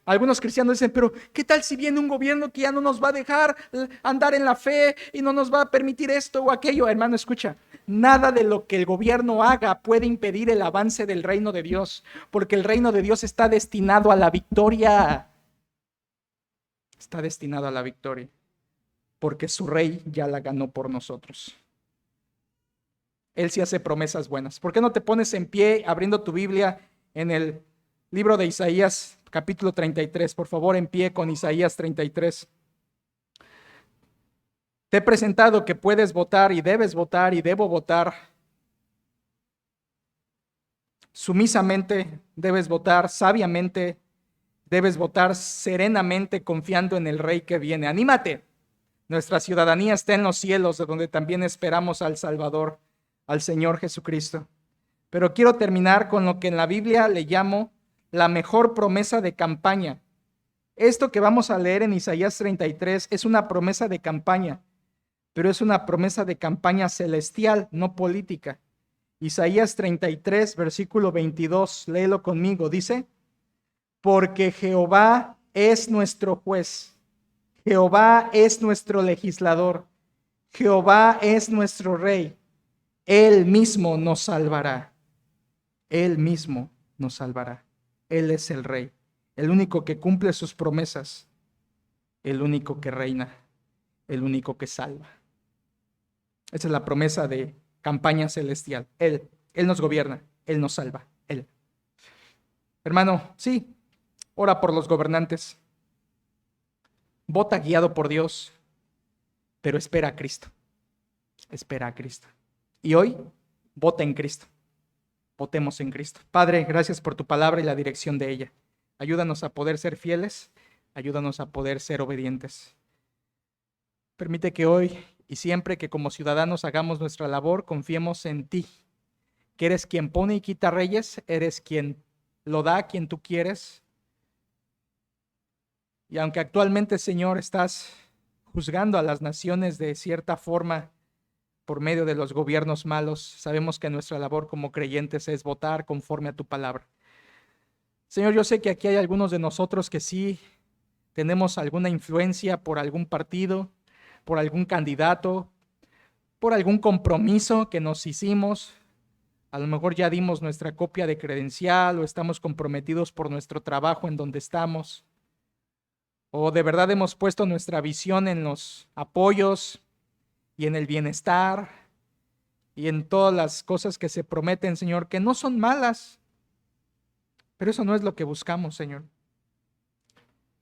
Algunos cristianos dicen, pero ¿qué tal si viene un gobierno que ya no nos va a dejar andar en la fe y no nos va a permitir esto o aquello? Hermano, escucha, nada de lo que el gobierno haga puede impedir el avance del reino de Dios, porque el reino de Dios está destinado a la victoria. Está destinado a la victoria, porque su rey ya la ganó por nosotros. Él sí hace promesas buenas. ¿Por qué no te pones en pie abriendo tu Biblia en el libro de Isaías, capítulo 33? Por favor, en pie con Isaías 33. Te he presentado que puedes votar y debes votar y debo votar. Sumisamente debes votar, sabiamente debes votar, serenamente confiando en el Rey que viene. ¡Anímate! Nuestra ciudadanía está en los cielos, de donde también esperamos al Salvador, al Señor Jesucristo. Pero quiero terminar con lo que en la Biblia le llamo la mejor promesa de campaña. Esto que vamos a leer en Isaías 33 es una promesa de campaña, pero es una promesa de campaña celestial, no política. Isaías 33, versículo 22, léelo conmigo, dice: porque Jehová es nuestro juez, Jehová es nuestro legislador, Jehová es nuestro rey. Él mismo nos salvará. Él mismo nos salvará. Él es el Rey, el único que cumple sus promesas, el único que reina, el único que salva. Esa es la promesa de campaña celestial. Él nos gobierna, Él nos salva, Él. Hermano, sí, ora por los gobernantes. Vota guiado por Dios, pero espera a Cristo. Espera a Cristo. Y hoy, vota en Cristo. Votemos en Cristo. Padre, gracias por tu palabra y la dirección de ella. Ayúdanos a poder ser fieles, ayúdanos a poder ser obedientes. Permite que hoy y siempre que como ciudadanos hagamos nuestra labor, confiemos en ti, que eres quien pone y quita reyes, eres quien lo da a quien tú quieres. Y aunque actualmente, Señor, estás juzgando a las naciones de cierta forma, por medio de los gobiernos malos, sabemos que nuestra labor como creyentes es votar conforme a tu palabra. Señor, yo sé que aquí hay algunos de nosotros que sí tenemos alguna influencia por algún partido, por algún candidato, por algún compromiso que nos hicimos. A lo mejor ya dimos nuestra copia de credencial o estamos comprometidos por nuestro trabajo en donde estamos. O de verdad hemos puesto nuestra visión en los apoyos y en el bienestar y en todas las cosas que se prometen, Señor, que no son malas, pero eso no es lo que buscamos, Señor,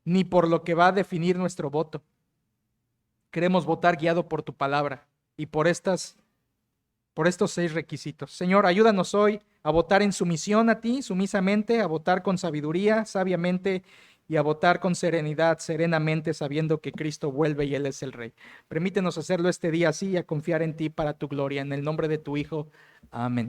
ni por lo que va a definir nuestro voto. Queremos votar guiado por tu palabra y por estos 6 requisitos. Señor, ayúdanos hoy a votar en sumisión a ti, sumisamente, a votar con sabiduría, sabiamente, y a votar con serenidad, serenamente, sabiendo que Cristo vuelve y Él es el Rey. Permítenos hacerlo este día así y a confiar en ti para tu gloria. En el nombre de tu Hijo. Amén.